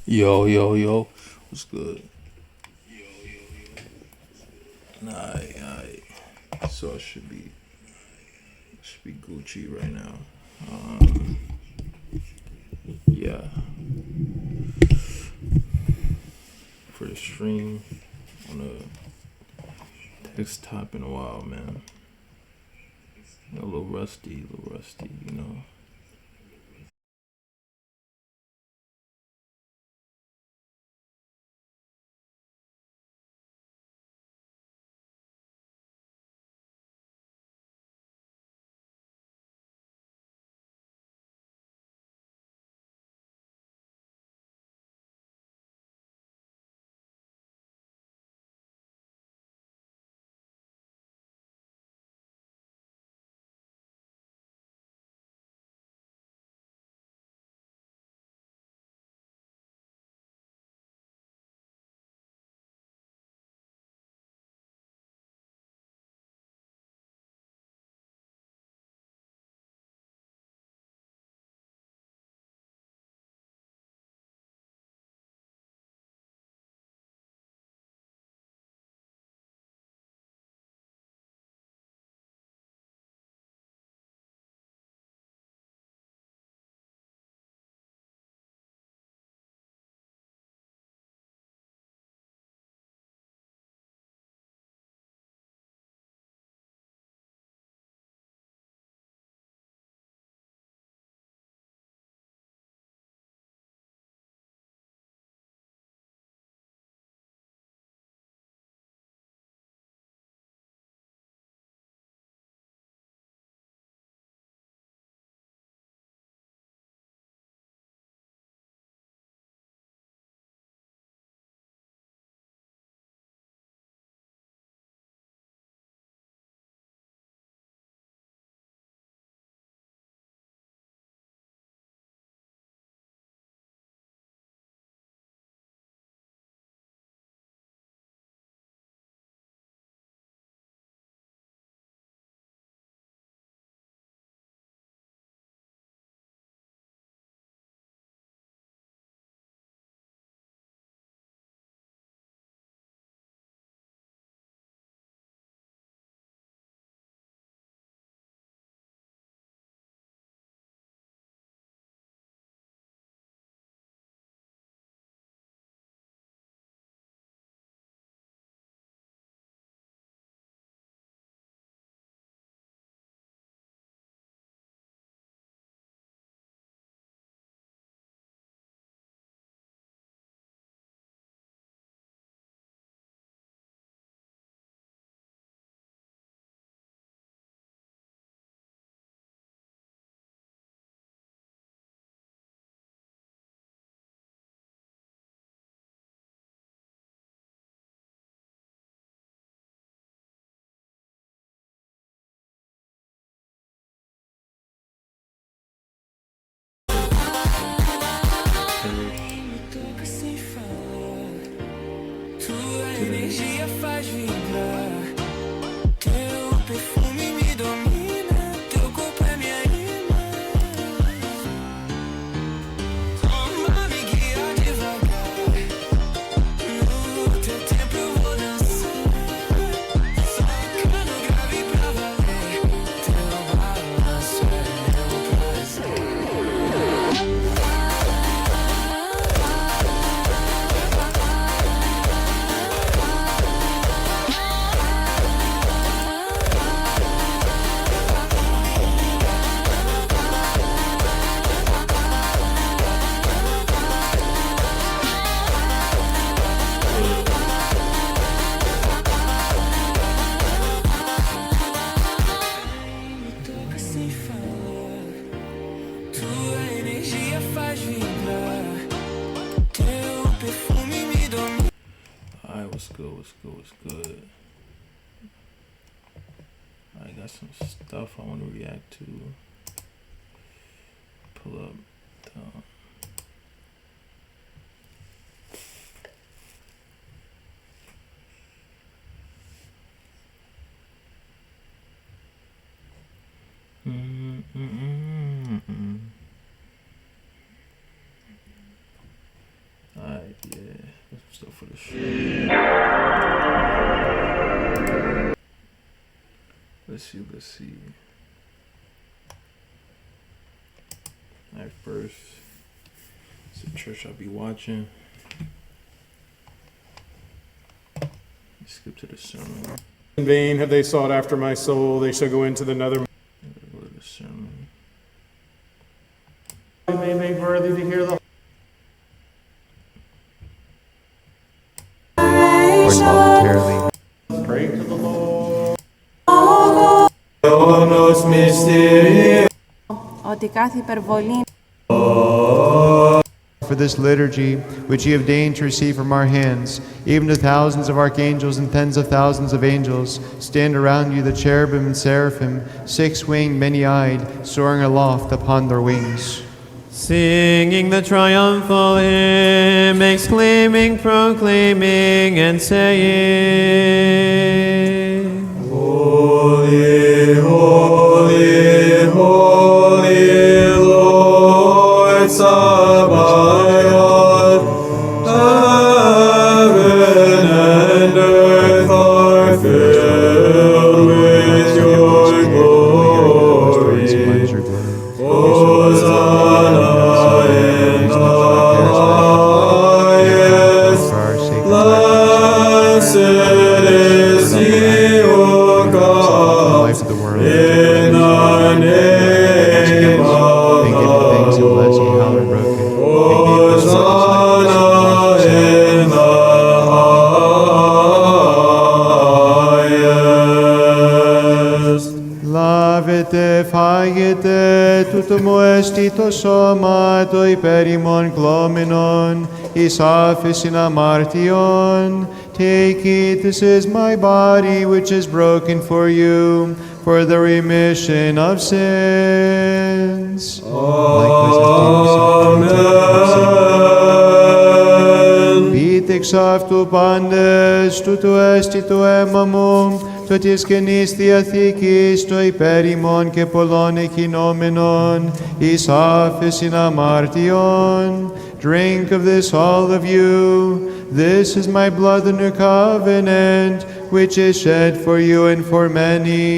Yo, yo, yo. What's good? Alright. So I should be Gucci right now. Um, yeah, for the stream on the desktop in a while, man. A little rusty, you know. Tua energia faz vibrar. Teu perfume me domina. Teu corpo é minha imã. Toma, me guia devagar. No teu tempo eu vou dançar. Soca no grave pra valer. Teu balanço é meu prazer. Me toca sem falar. Tua energia faz vibrar. Teu perfume me domina. Alright, what's good? What's good? What's good? I got some stuff I want to react to. Pull up. The, mm, mm, mm, mm, mm. stuff for the show. Let's see. Alright, first, it's the church I'll be watching. Let's skip to the sermon. In vain have they sought after my soul, they shall go into the nether. Go to the sermon. They make worthy to hear the or voluntarily. pray to the Lord. Ότι κάθε υπερβολή For this liturgy, which you have deigned to receive from our hands, even to thousands of archangels and tens of thousands of angels, stand around you the cherubim and seraphim, six-winged, many-eyed, soaring aloft upon their wings. Singing the triumphal hymn, exclaiming, proclaiming, and saying, Holy, holy, holy Lord Sabaoth, heaven and earth are filled with your glory. Hosanna in the highest. Blessed is he who comes in the name of Hosanna in the highest. Λάβετε, φάγετε, τούτο μου έστι το σώμα, το υπέρ ημών κλώμενον, εις άφεσιν αμάρτιον. Take it, this is my body, which is broken for you, for the remission of sins. Πείτε εξ αυτού πάντες, τούτο έστι το αίμα μου, το της καινής Διαθήκης, το υπέρ ημών και πολλών εκεινόμενων, εις άφεσιν αμάρτιον. Drink of this, all of you. This is my blood, the new covenant, which is shed for you and for many,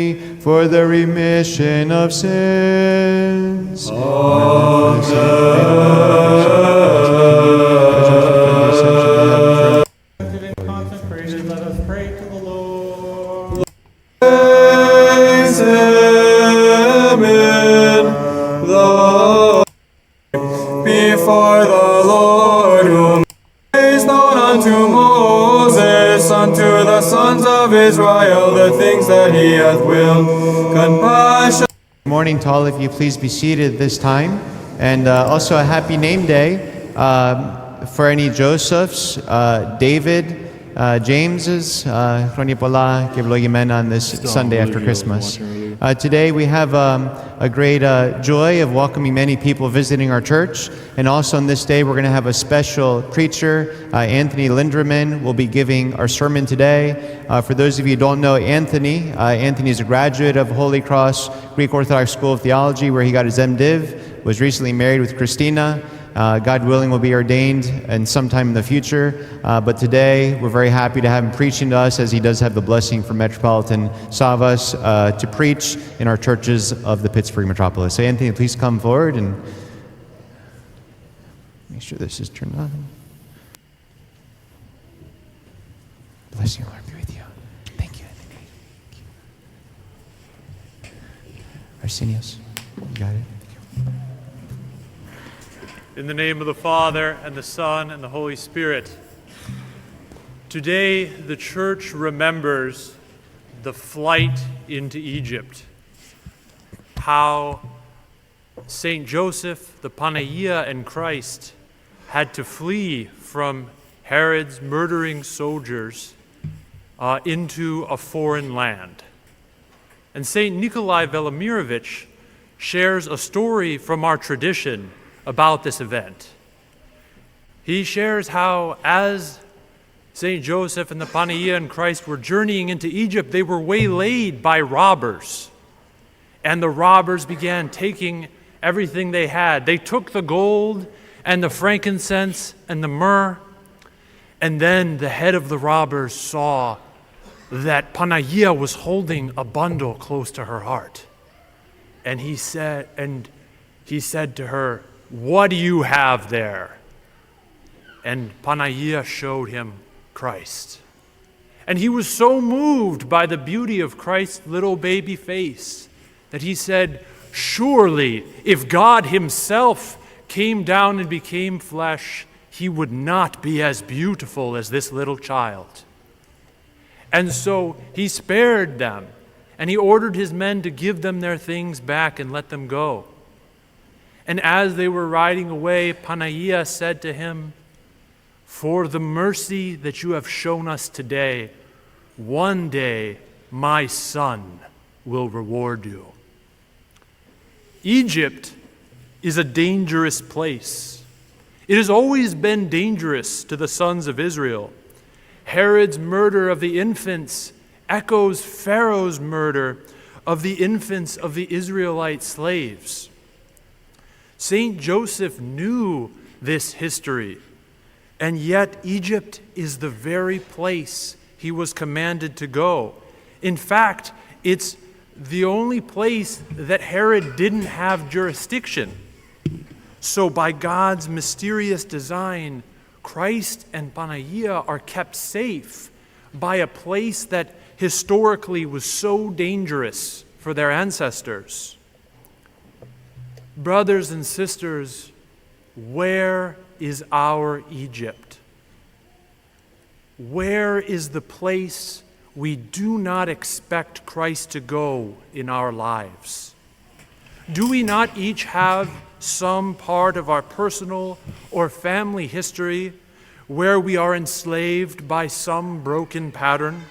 for the remission of sins. Consecrated, let us pray to the Lord. Praise him in the before the Lord, whom is known unto Moses, unto the sons of Israel, the things that he hath willed. Compassion. Good morning to all of you. Please be seated this time. And also a happy name day for any Josephs, David, James's, Χρόνια πολλά και ευλογημένα on this Sunday after Christmas. Today we have a great joy of welcoming many people visiting our church. And also on this day we're going to have a special preacher, Anthony Linderman, will be giving our sermon today. For those of you who don't know Anthony, Anthony is a graduate of Holy Cross Greek Orthodox School of Theology, where he got his MDiv, was recently married with Christina. God willing, will be ordained and sometime in the future. But today, we're very happy to have him preaching to us, as he does have the blessing from Metropolitan Savas to preach in our churches of the Pittsburgh metropolis. So Anthony, please come forward and make sure this is turned on. Bless you, Lord, be with you. Thank you, Anthony. Arsenios, you got it? In the name of the Father, and the Son, and the Holy Spirit. Today, the Church remembers the flight into Egypt, how St. Joseph, the Panagia, and Christ had to flee from Herod's murdering soldiers into a foreign land. And St. Nikolai Velimirovich shares a story from our tradition about this event. He shares how, as St. Joseph and the Panagia and Christ were journeying into Egypt, they were waylaid by robbers. And the robbers began taking everything they had. They took the gold and the frankincense and the myrrh, And then the head of the robbers saw that Panagia was holding a bundle close to her heart. And he said to her, "What do you have there?" And Panagia showed him Christ. And he was so moved by the beauty of Christ's little baby face that he said, "Surely, if God himself came down and became flesh, he would not be as beautiful as this little child." And so he spared them, and he ordered his men to give them their things back and let them go. And as they were riding away, Panagia said to him, "For the mercy that you have shown us today, one day my son will reward you." Egypt is a dangerous place. It has always been dangerous to the sons of Israel. Herod's murder of the infants echoes Pharaoh's murder of the infants of the Israelite slaves. Saint Joseph knew this history, and yet Egypt is the very place he was commanded to go. In fact, it's the only place that Herod didn't have jurisdiction. So by God's mysterious design, Christ and Panagia are kept safe by a place that historically was so dangerous for their ancestors. Brothers and sisters, where is our Egypt? Where is the place we do not expect Christ to go in our lives? Do we not each have some part of our personal or family history where we are enslaved by some broken pattern?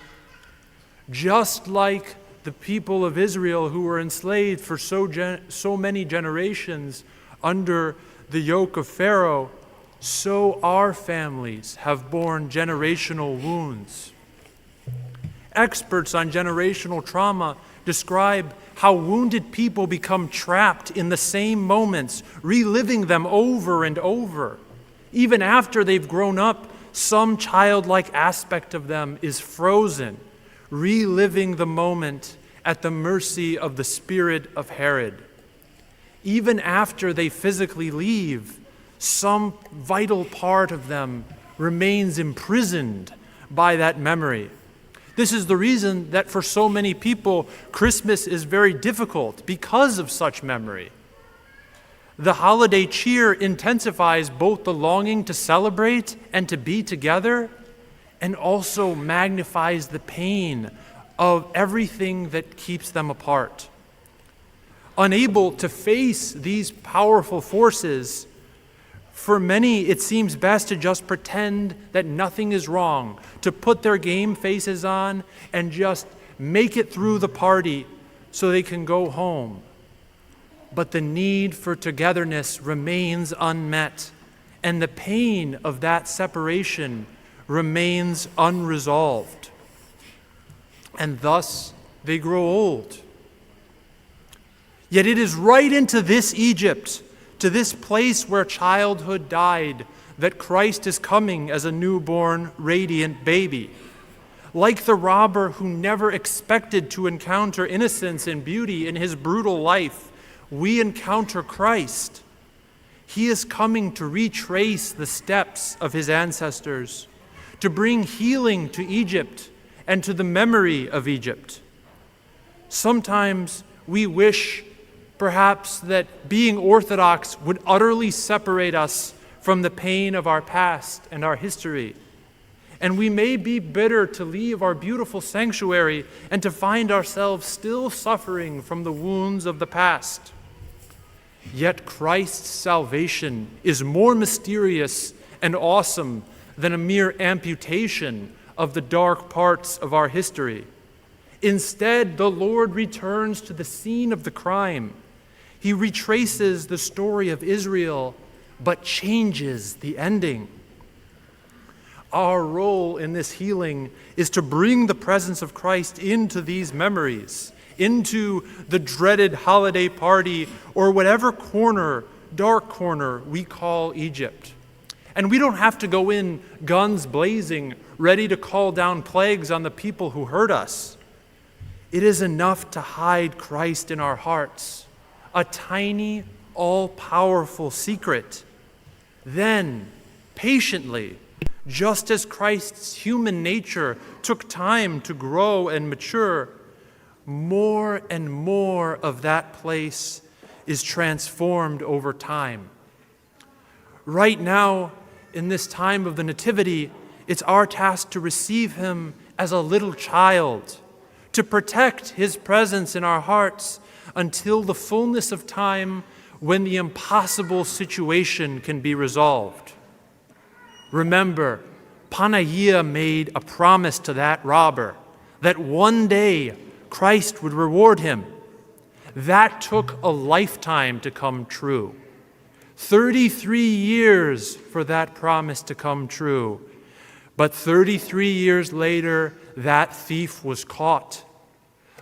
Just like the people of Israel who were enslaved for so many generations under the yoke of Pharaoh, so our families have borne generational wounds. Experts on generational trauma describe how wounded people become trapped in the same moments, reliving them over and over. Even after they've grown up, some childlike aspect of them is frozen, reliving the moment at the mercy of the spirit of Herod. Even after they physically leave, some vital part of them remains imprisoned by that memory. This is the reason that for so many people, Christmas is very difficult because of such memory. The holiday cheer intensifies both the longing to celebrate and to be together, and also magnifies the pain of everything that keeps them apart. Unable to face these powerful forces, for many, it seems best to just pretend that nothing is wrong, to put their game faces on and just make it through the party so they can go home. But the need for togetherness remains unmet, and the pain of that separation remains unresolved. And thus, they grow old. Yet it is right into this Egypt, to this place where childhood died, that Christ is coming as a newborn, radiant baby. Like the robber who never expected to encounter innocence and beauty in his brutal life, we encounter Christ. He is coming to retrace the steps of his ancestors, to bring healing to Egypt and to the memory of Egypt. Sometimes we wish perhaps that being Orthodox would utterly separate us from the pain of our past and our history. And we may be bitter to leave our beautiful sanctuary and to find ourselves still suffering from the wounds of the past. Yet Christ's salvation is more mysterious and awesome than a mere amputation of the dark parts of our history. Instead, the Lord returns to the scene of the crime. He retraces the story of Israel, but changes the ending. Our role in this healing is to bring the presence of Christ into these memories, into the dreaded holiday party, or whatever corner, dark corner, we call Egypt. And we don't have to go in guns blazing, ready to call down plagues on the people who hurt us. It is enough to hide Christ in our hearts, a tiny, all-powerful secret. Then, patiently, just as Christ's human nature took time to grow and mature, more and more of that place is transformed over time. Right now, in this time of the Nativity, it's our task to receive him as a little child, to protect his presence in our hearts until the fullness of time when the impossible situation can be resolved. Remember, Panagia made a promise to that robber that one day Christ would reward him. That took a lifetime to come true. 33 years for that promise to come true. But 33 years later, that thief was caught.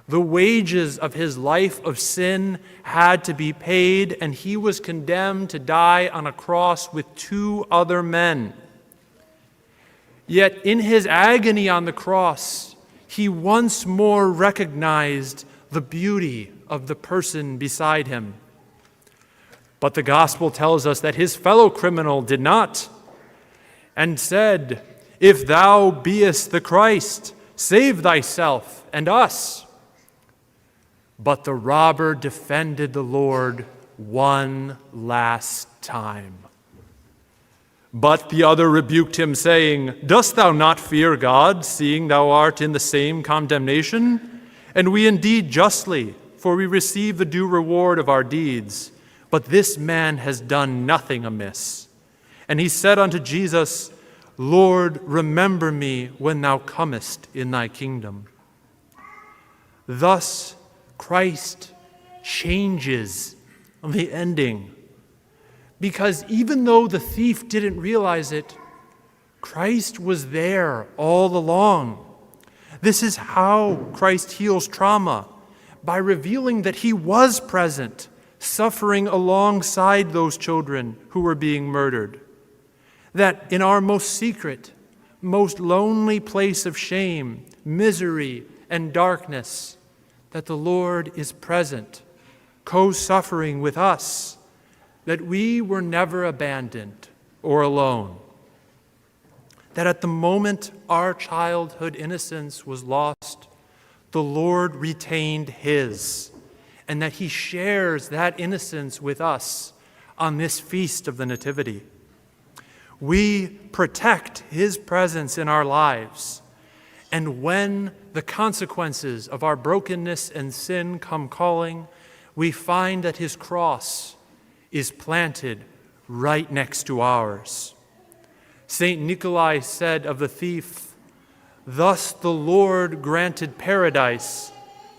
The wages of his life of sin had to be paid, and he was condemned to die on a cross with 2 other men. Yet in his agony on the cross, he once more recognized the beauty of the person beside him. But the gospel tells us that his fellow criminal did not, and said, "If thou beest the Christ, save thyself and us." But the robber defended the Lord one last time. But the other rebuked him, saying, "Dost thou not fear God, seeing thou art in the same condemnation? And we indeed justly, for we receive the due reward of our deeds. But this man has done nothing amiss." And he said unto Jesus, "Lord, remember me when thou comest in thy kingdom." Thus, Christ changes the ending. Because even though the thief didn't realize it, Christ was there all along. This is how Christ heals trauma, by revealing that he was present, suffering alongside those children who were being murdered. That in our most secret, most lonely place of shame, misery, and darkness, that the Lord is present, co-suffering with us, that we were never abandoned or alone. That at the moment our childhood innocence was lost, the Lord retained his, and that he shares that innocence with us on this feast of the Nativity. We protect his presence in our lives, and when the consequences of our brokenness and sin come calling, we find that his cross is planted right next to ours. Saint Nikolai said of the thief, "Thus the Lord granted paradise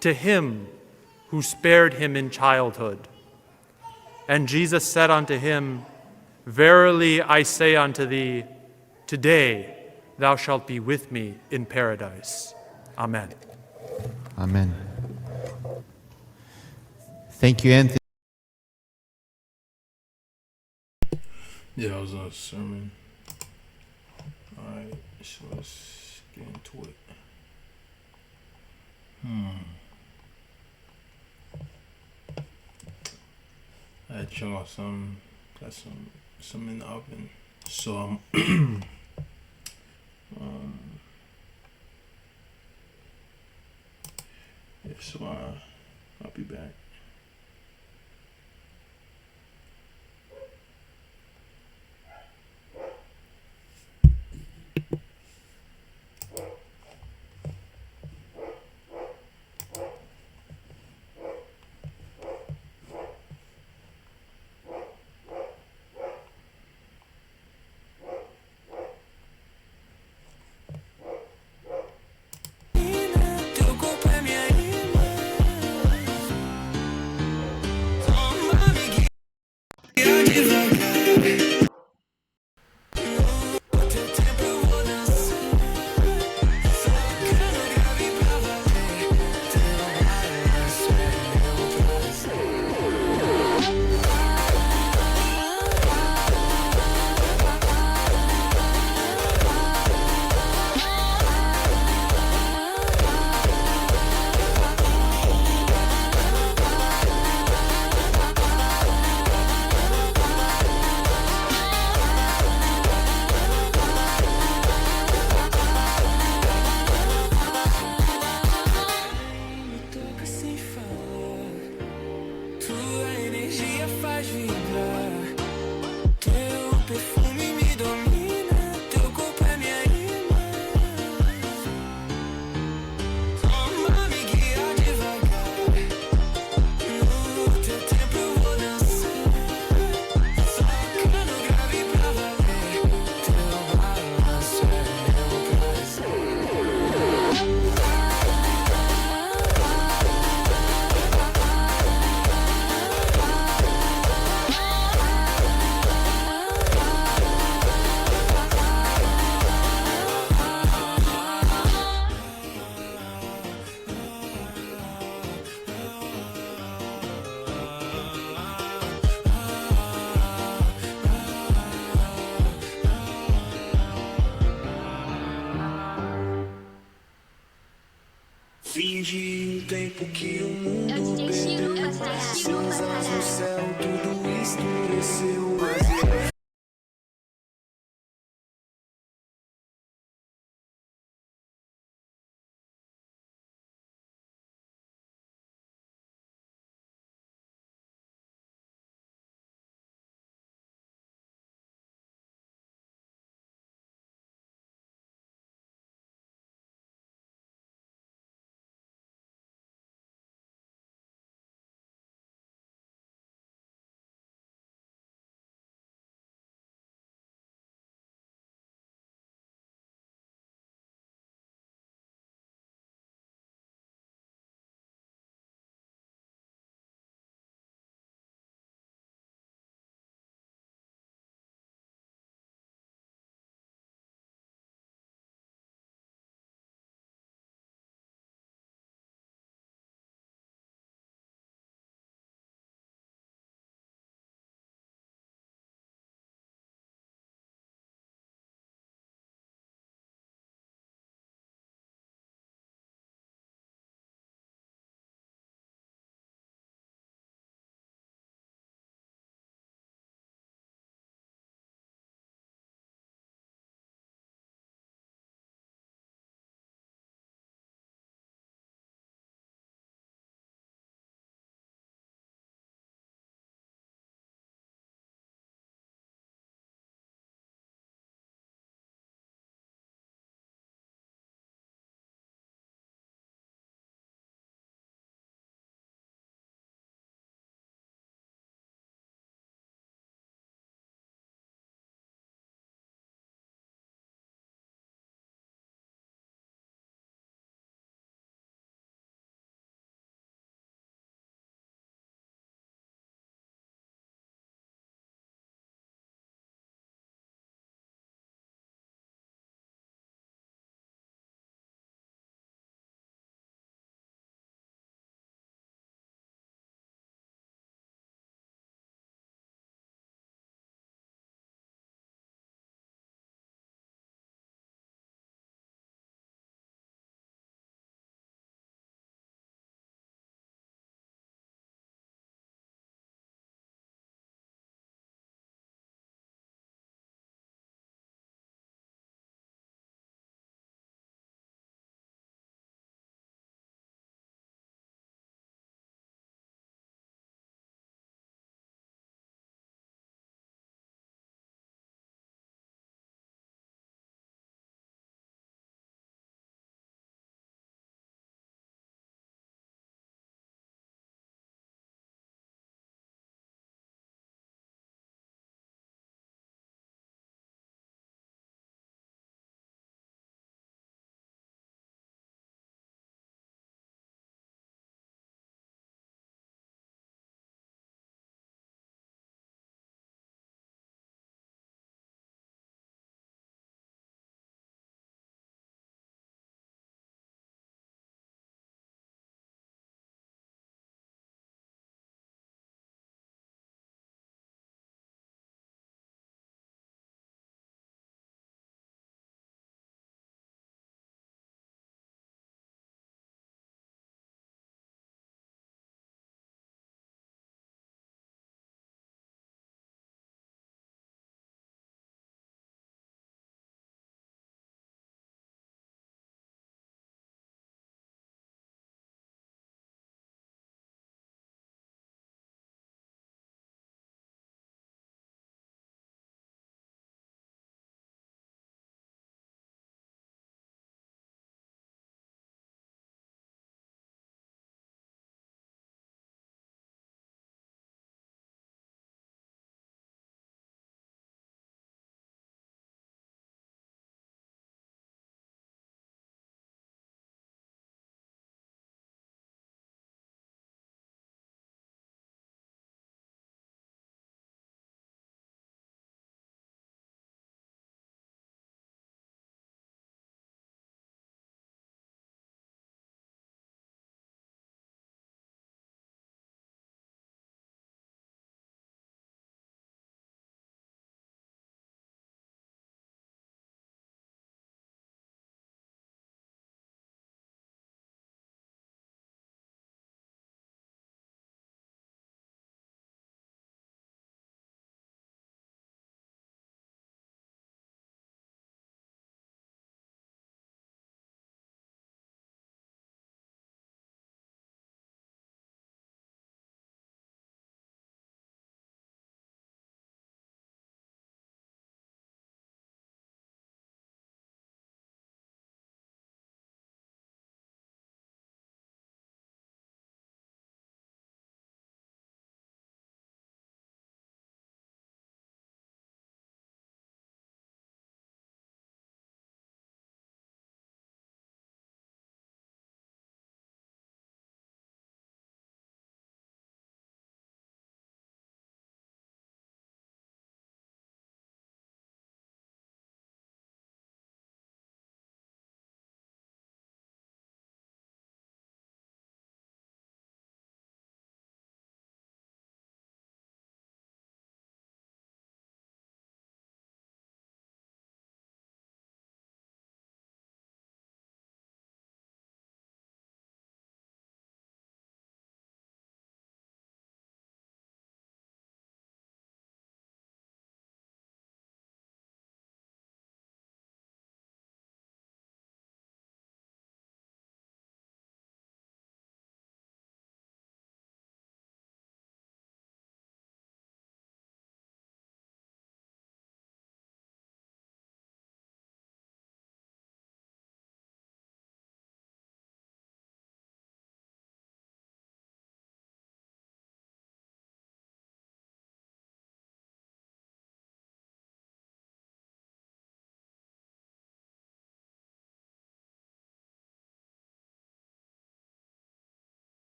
to him who spared him in childhood." And Jesus said unto him, "Verily I say unto thee, today thou shalt be with me in paradise." Amen. Amen. Thank you, Anthony. Yeah, I was on a sermon. Alright, so let's get into it. I had y'all got some in the oven. So yeah, so I'll be back. Teu corpo é minha irmã. Toma-me, guia devagar. No teu tempo eu vou dançar. Só quero grave pra valer. Teu balanço é meu prazer.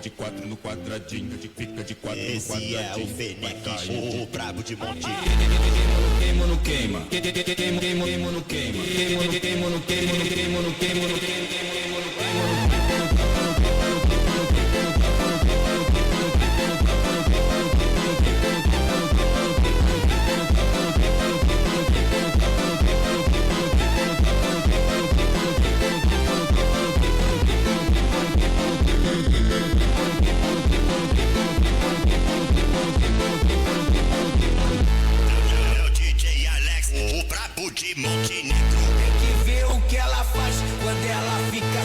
de quatro no quadradinho, fica de quatro no Esse quadradinho. é o Fênix, o brabo de monte. Queimo no queima, queimo no queima, queimo no queimo no queimo no queimo no queimo no queimo. É o DJ Alex, o brabo de Montenegro. Tem que ver o que ela faz quando ela fica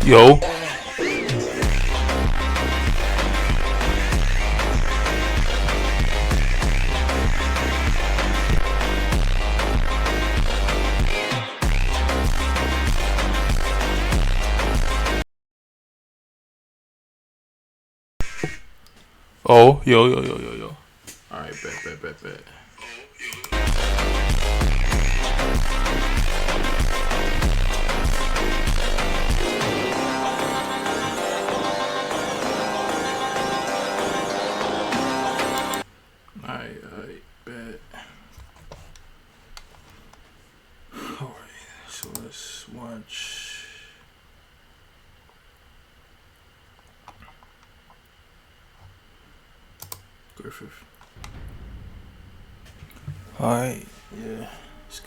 Yo. Oh, yo. Alright, bet. Alright, bet. Alright, so let's watch. Griffith. Alright, yeah.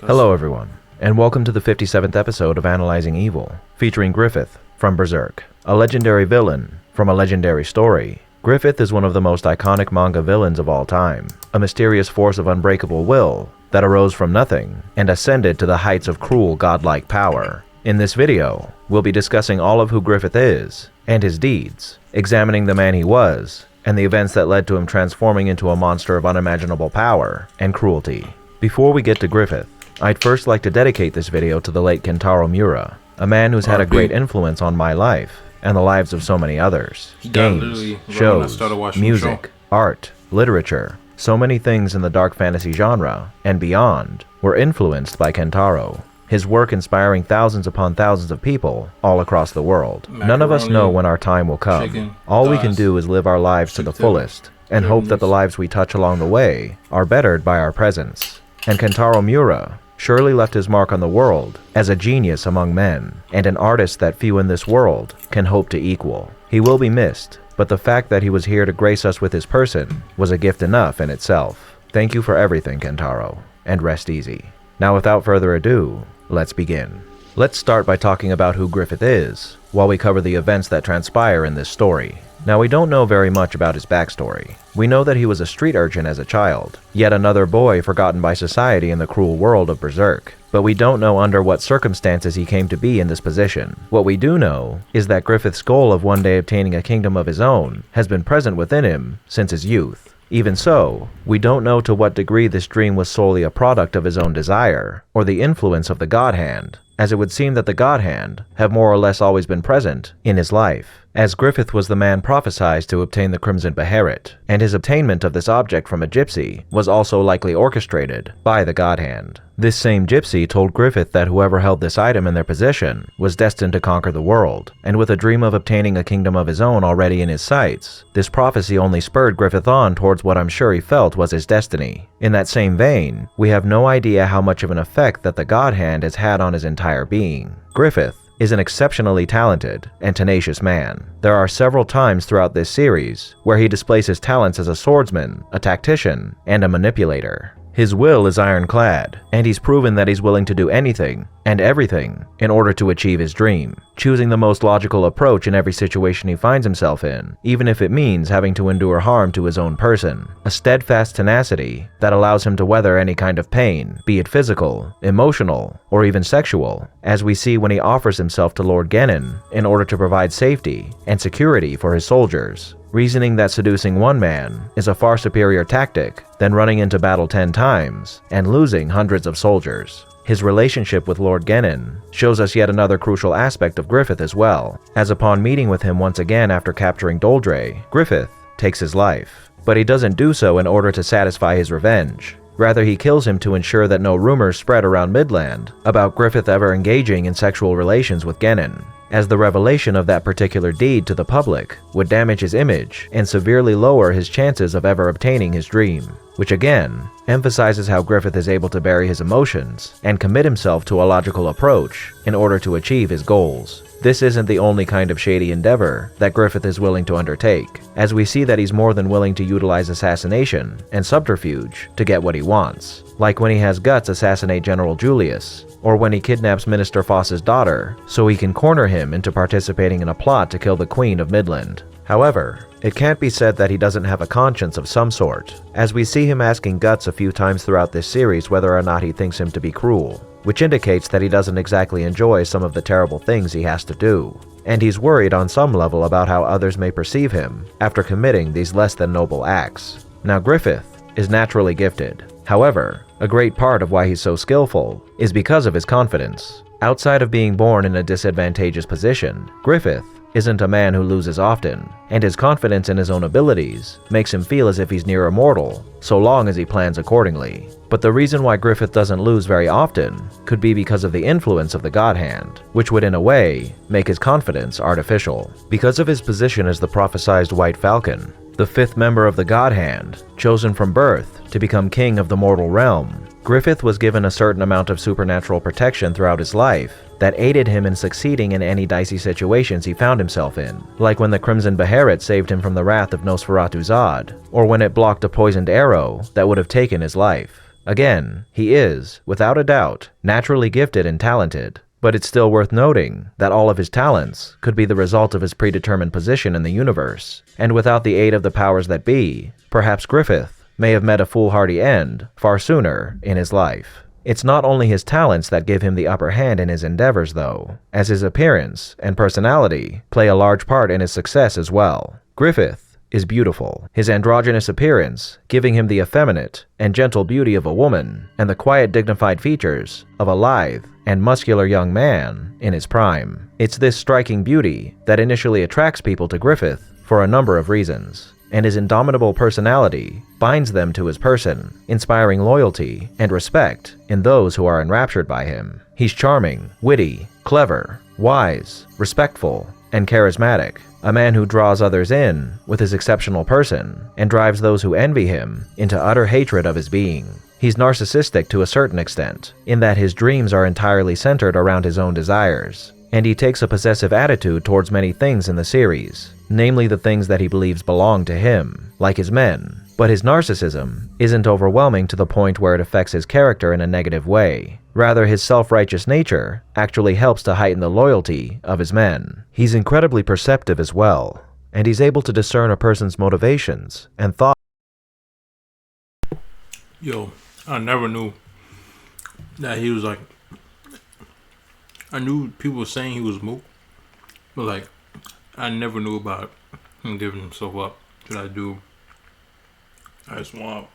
Hello everyone, and welcome to the 57th episode of Analyzing Evil, featuring Griffith from Berserk, a legendary villain from a legendary story. Griffith is one of the most iconic manga villains of all time, a mysterious force of unbreakable will that arose from nothing and ascended to the heights of cruel godlike power. In this video, we'll be discussing all of who Griffith is and his deeds, examining the man he was and the events that led to him transforming into a monster of unimaginable power and cruelty. Before we get to Griffith, I'd first like to dedicate this video to the late Kentaro Miura, a man who's had a great influence on my life and the lives of so many others. Games, shows, music, art, literature, so many things in the dark fantasy genre and beyond were influenced by Kentaro. His work inspiring thousands upon thousands of people all across the world. None of us know when our time will come. All we can do is live our lives to the fullest and hope that the lives we touch along the way are bettered by our presence. And Kentaro Miura surely left his mark on the world as a genius among men and an artist that few in this world can hope to equal. He will be missed, but the fact that he was here to grace us with his person was a gift enough in itself. Thank you for everything, Kentaro, and rest easy. Now without further ado, let's begin. Let's start by talking about who Griffith is, while we cover the events that transpire in this story. Now we don't know very much about his backstory. We know that he was a street urchin as a child, yet another boy forgotten by society in the cruel world of Berserk. But we don't know under what circumstances he came to be in this position. What we do know is that Griffith's goal of one day obtaining a kingdom of his own has been present within him since his youth. Even so, we don't know to what degree this dream was solely a product of his own desire, or the influence of the God Hand, as it would seem that the God Hand have more or less always been present in his life, as Griffith was the man prophesied to obtain the Crimson Beherit, and his obtainment of this object from a gypsy was also likely orchestrated by the God Hand. This same gypsy told Griffith that whoever held this item in their possession was destined to conquer the world, and with a dream of obtaining a kingdom of his own already in his sights, this prophecy only spurred Griffith on towards what I'm sure he felt was his destiny. In that same vein, we have no idea how much of an effect that the God Hand has had on his entire being. Griffith is an exceptionally talented and tenacious man. There are several times throughout this series where he displays his talents as a swordsman, a tactician, and a manipulator. His will is ironclad, and he's proven that he's willing to do anything and everything in order to achieve his dream, choosing the most logical approach in every situation he finds himself in, even if it means having to endure harm to his own person. A steadfast tenacity that allows him to weather any kind of pain, be it physical, emotional, or even sexual, as we see when he offers himself to Lord Genin in order to provide safety and security for his soldiers, reasoning that seducing one man is a far superior tactic than running into battle 10 times and losing hundreds of soldiers. His relationship with Lord Genin shows us yet another crucial aspect of Griffith as well, as upon meeting with him once again after capturing Doldre, Griffith takes his life. But he doesn't do so in order to satisfy his revenge. Rather, he kills him to ensure that no rumors spread around Midland about Griffith ever engaging in sexual relations with Genin. as the revelation of that particular deed to the public would damage his image and severely lower his chances of ever obtaining his dream, which again emphasizes how Griffith is able to bury his emotions and commit himself to a logical approach in order to achieve his goals. This isn't the only kind of shady endeavor that Griffith is willing to undertake, as we see that he's more than willing to utilize assassination and subterfuge to get what he wants, like when he has Guts assassinate General Julius, or when he kidnaps Minister Foss's daughter so he can corner him into participating in a plot to kill the Queen of Midland. However, it can't be said that he doesn't have a conscience of some sort, as we see him asking Guts a few times throughout this series whether or not he thinks him to be cruel, which indicates that he doesn't exactly enjoy some of the terrible things he has to do, and he's worried on some level about how others may perceive him after committing these less than noble acts. Now, Griffith is naturally gifted. However, a great part of why he's so skillful is because of his confidence. Outside of being born in a disadvantageous position, Griffith isn't a man who loses often, and his confidence in his own abilities makes him feel as if he's near immortal, so long as he plans accordingly. But the reason why Griffith doesn't lose very often could be because of the influence of the God Hand, which would in a way make his confidence artificial. Because of his position as the prophesized White Falcon, the fifth member of the God Hand, chosen from birth to become king of the mortal realm, Griffith was given a certain amount of supernatural protection throughout his life that aided him in succeeding in any dicey situations he found himself in, like when the Crimson Beherit saved him from the wrath of Nosferatu Zod, or when it blocked a poisoned arrow that would have taken his life. Again, he is, without a doubt, naturally gifted and talented, but it's still worth noting that all of his talents could be the result of his predetermined position in the universe, and without the aid of the powers that be, perhaps Griffith may have met a foolhardy end far sooner in his life. It's not only his talents that give him the upper hand in his endeavors though, as his appearance and personality play a large part in his success as well. Griffith is beautiful, his androgynous appearance giving him the effeminate and gentle beauty of a woman and the quiet dignified features of a lithe and muscular young man in his prime. It's this striking beauty that initially attracts people to Griffith for a number of reasons, and his indomitable personality binds them to his person, inspiring loyalty and respect in those who are enraptured by him. He's charming, witty, clever, wise, respectful, and charismatic, a man who draws others in with his exceptional person and drives those who envy him into utter hatred of his being. He's narcissistic to a certain extent, in that his dreams are entirely centered around his own desires, and he takes a possessive attitude towards many things in the series, namely the things that he believes belong to him, like his men. But his narcissism isn't overwhelming to the point where it affects his character in a negative way. Rather, his self-righteous nature actually helps to heighten the loyalty of his men. He's incredibly perceptive as well, and he's able to discern a person's motivations and thoughts. Yo, I never knew that he was like. I knew people were saying he was mook, but like, I never knew about him giving himself up to that dude. I swamp.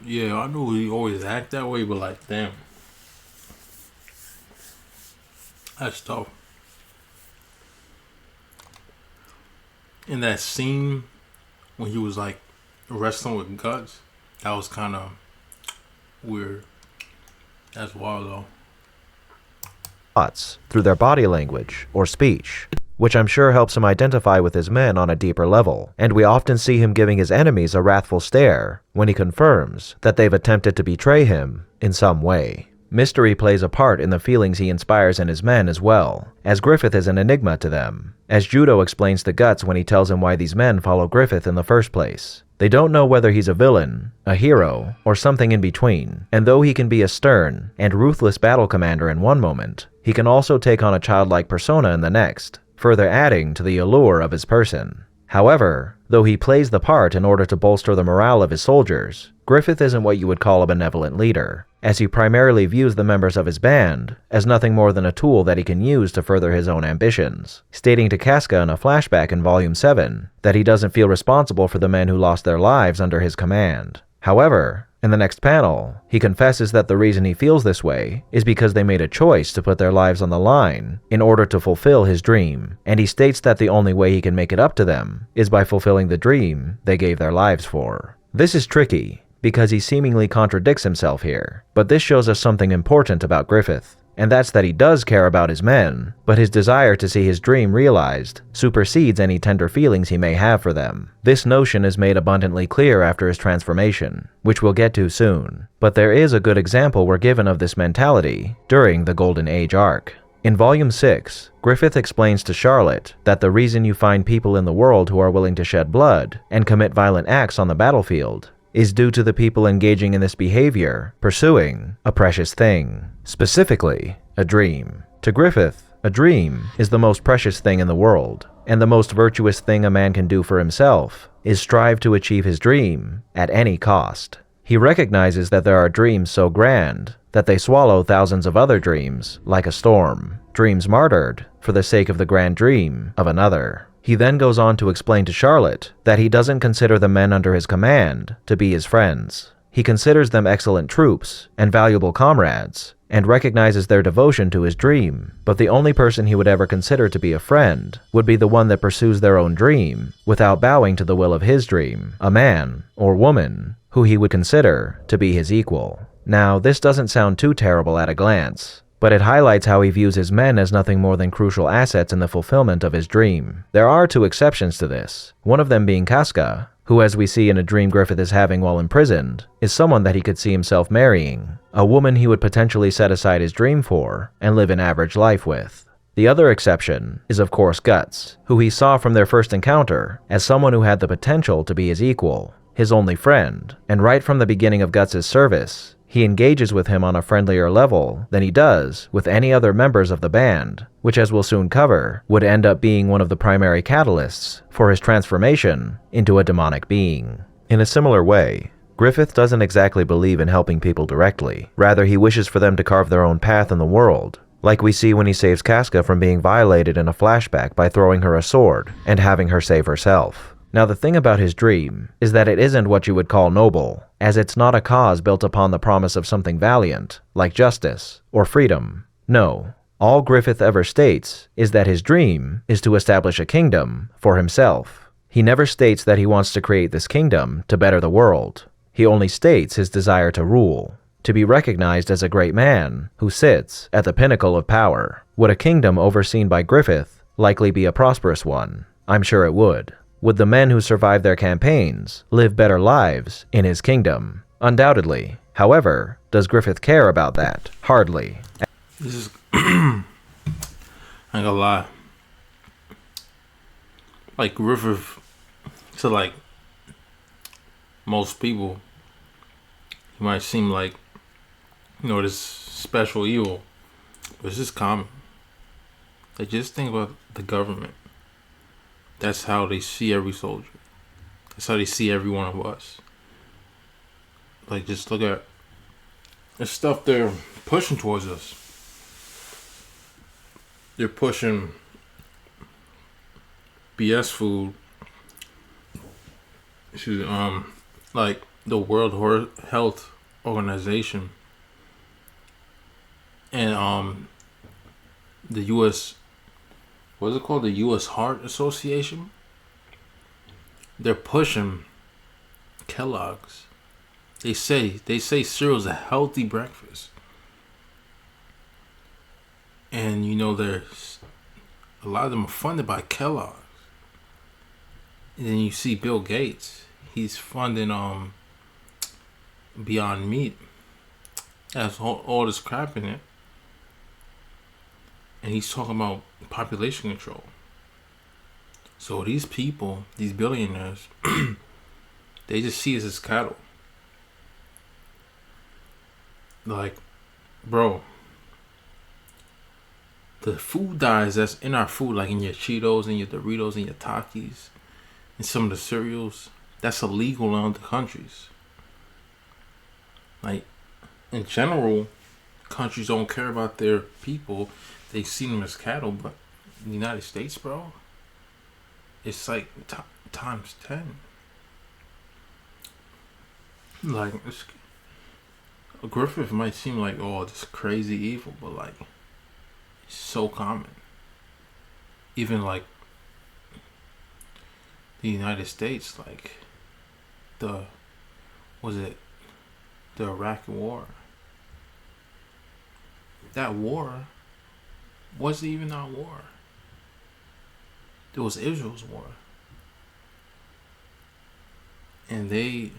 Yeah, I knew he always act that way, but like, damn, that's tough. In that scene when he was like wrestling with Guts, that was kind of weird. That's wild though. Through their body language or speech, which I'm sure helps him identify with his men on a deeper level, and we often see him giving his enemies a wrathful stare when he confirms that they've attempted to betray him in some way. Mystery plays a part in the feelings he inspires in his men as well, as Griffith is an enigma to them, as Judo explains to Guts when he tells him why these men follow Griffith in the first place. They don't know whether he's a villain, a hero, or something in between, and though he can be a stern and ruthless battle commander in one moment, he can also take on a childlike persona in the next, further adding to the allure of his person. However, though he plays the part in order to bolster the morale of his soldiers, Griffith isn't what you would call a benevolent leader, as he primarily views the members of his band as nothing more than a tool that he can use to further his own ambitions, stating to Casca in a flashback in Volume 7 that he doesn't feel responsible for the men who lost their lives under his command. However, in the next panel, he confesses that the reason he feels this way is because they made a choice to put their lives on the line in order to fulfill his dream, and he states that the only way he can make it up to them is by fulfilling the dream they gave their lives for. This is tricky, because he seemingly contradicts himself here. But this shows us something important about Griffith, and that's that he does care about his men, but his desire to see his dream realized supersedes any tender feelings he may have for them. This notion is made abundantly clear after his transformation, which we'll get to soon. But there is a good example we're given of this mentality during the Golden Age arc. In Volume 6, Griffith explains to Charlotte that the reason you find people in the world who are willing to shed blood and commit violent acts on the battlefield is due to the people engaging in this behavior pursuing a precious thing, specifically a dream. To Griffith, a dream is the most precious thing in the world, and the most virtuous thing a man can do for himself is strive to achieve his dream at any cost. He recognizes that there are dreams so grand that they swallow thousands of other dreams like a storm, dreams martyred for the sake of the grand dream of another. He then goes on to explain to Charlotte that he doesn't consider the men under his command to be his friends. He considers them excellent troops and valuable comrades, and recognizes their devotion to his dream, but the only person he would ever consider to be a friend would be the one that pursues their own dream without bowing to the will of his dream, a man or woman who he would consider to be his equal. Now, this doesn't sound too terrible at a glance, but it highlights how he views his men as nothing more than crucial assets in the fulfillment of his dream. There are two exceptions to this, one of them being Casca, who, as we see in a dream Griffith is having while imprisoned, is someone that he could see himself marrying, a woman he would potentially set aside his dream for and live an average life with. The other exception is of course Guts, who he saw from their first encounter as someone who had the potential to be his equal, his only friend, and right from the beginning of Guts' service, he engages with him on a friendlier level than he does with any other members of the band, which, as we'll soon cover, would end up being one of the primary catalysts for his transformation into a demonic being. In a similar way, Griffith doesn't exactly believe in helping people directly. Rather, he wishes for them to carve their own path in the world, like we see when he saves Casca from being violated in a flashback by throwing her a sword and having her save herself. Now, the thing about his dream is that it isn't what you would call noble, as it's not a cause built upon the promise of something valiant, like justice or freedom. No, all Griffith ever states is that his dream is to establish a kingdom for himself. He never states that he wants to create this kingdom to better the world. He only states his desire to rule, to be recognized as a great man who sits at the pinnacle of power. Would a kingdom overseen by Griffith likely be a prosperous one? I'm sure it would. Would the men who survived their campaigns live better lives in his kingdom? Undoubtedly. However, does Griffith care about that? Hardly. This is I ain't gonna lie. Like Griffith, to like most people, he might seem like, you know, this special evil, but it's just common. Like, just think about the government. That's how they see every soldier. That's how they see every one of us. Like, just look at the stuff they're pushing towards us. They're pushing BS food. Like the World Health Organization and the U.S. What is it called? The U.S. Heart Association. They're pushing Kellogg's. They say cereal's a healthy breakfast. And you know, there's a lot of them are funded by Kellogg's. And then you see Bill Gates. He's funding Beyond Meat. Has all this crap in it. And he's talking about population control. So these people, these billionaires, they just see us as cattle. Like, bro, the food dyes that's in our food, like in your Cheetos and your Doritos and your Takis and some of the cereals, that's illegal in other countries. Like, in general, countries don't care about their people. They see them as cattle, but in the United States, bro, it's like times 10. Like, Griffith might seem like, oh, this crazy evil, but like, it's so common. Even like the United States, like the the Iraq War. That war wasn't even our war. It was Israel's war. And you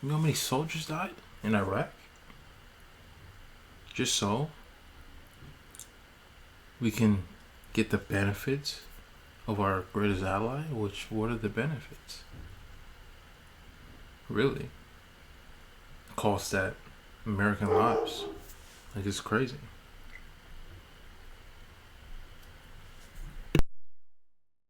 know how many soldiers died in Iraq? Just so we can get the benefits of our greatest ally. What are the benefits? Really? Cost that American lives. Like, it's crazy.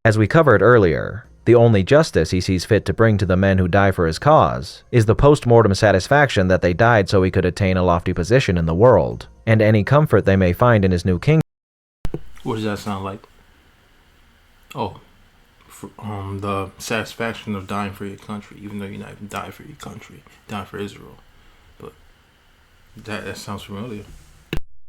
As we covered earlier, the only justice he sees fit to bring to the men who die for his cause is the post-mortem satisfaction that they died so he could attain a lofty position in the world, and any comfort they may find in his new kingdom. What does that sound like? Oh, the satisfaction of dying for your country, even though you're not even dying for your country, dying for Israel. But that sounds familiar.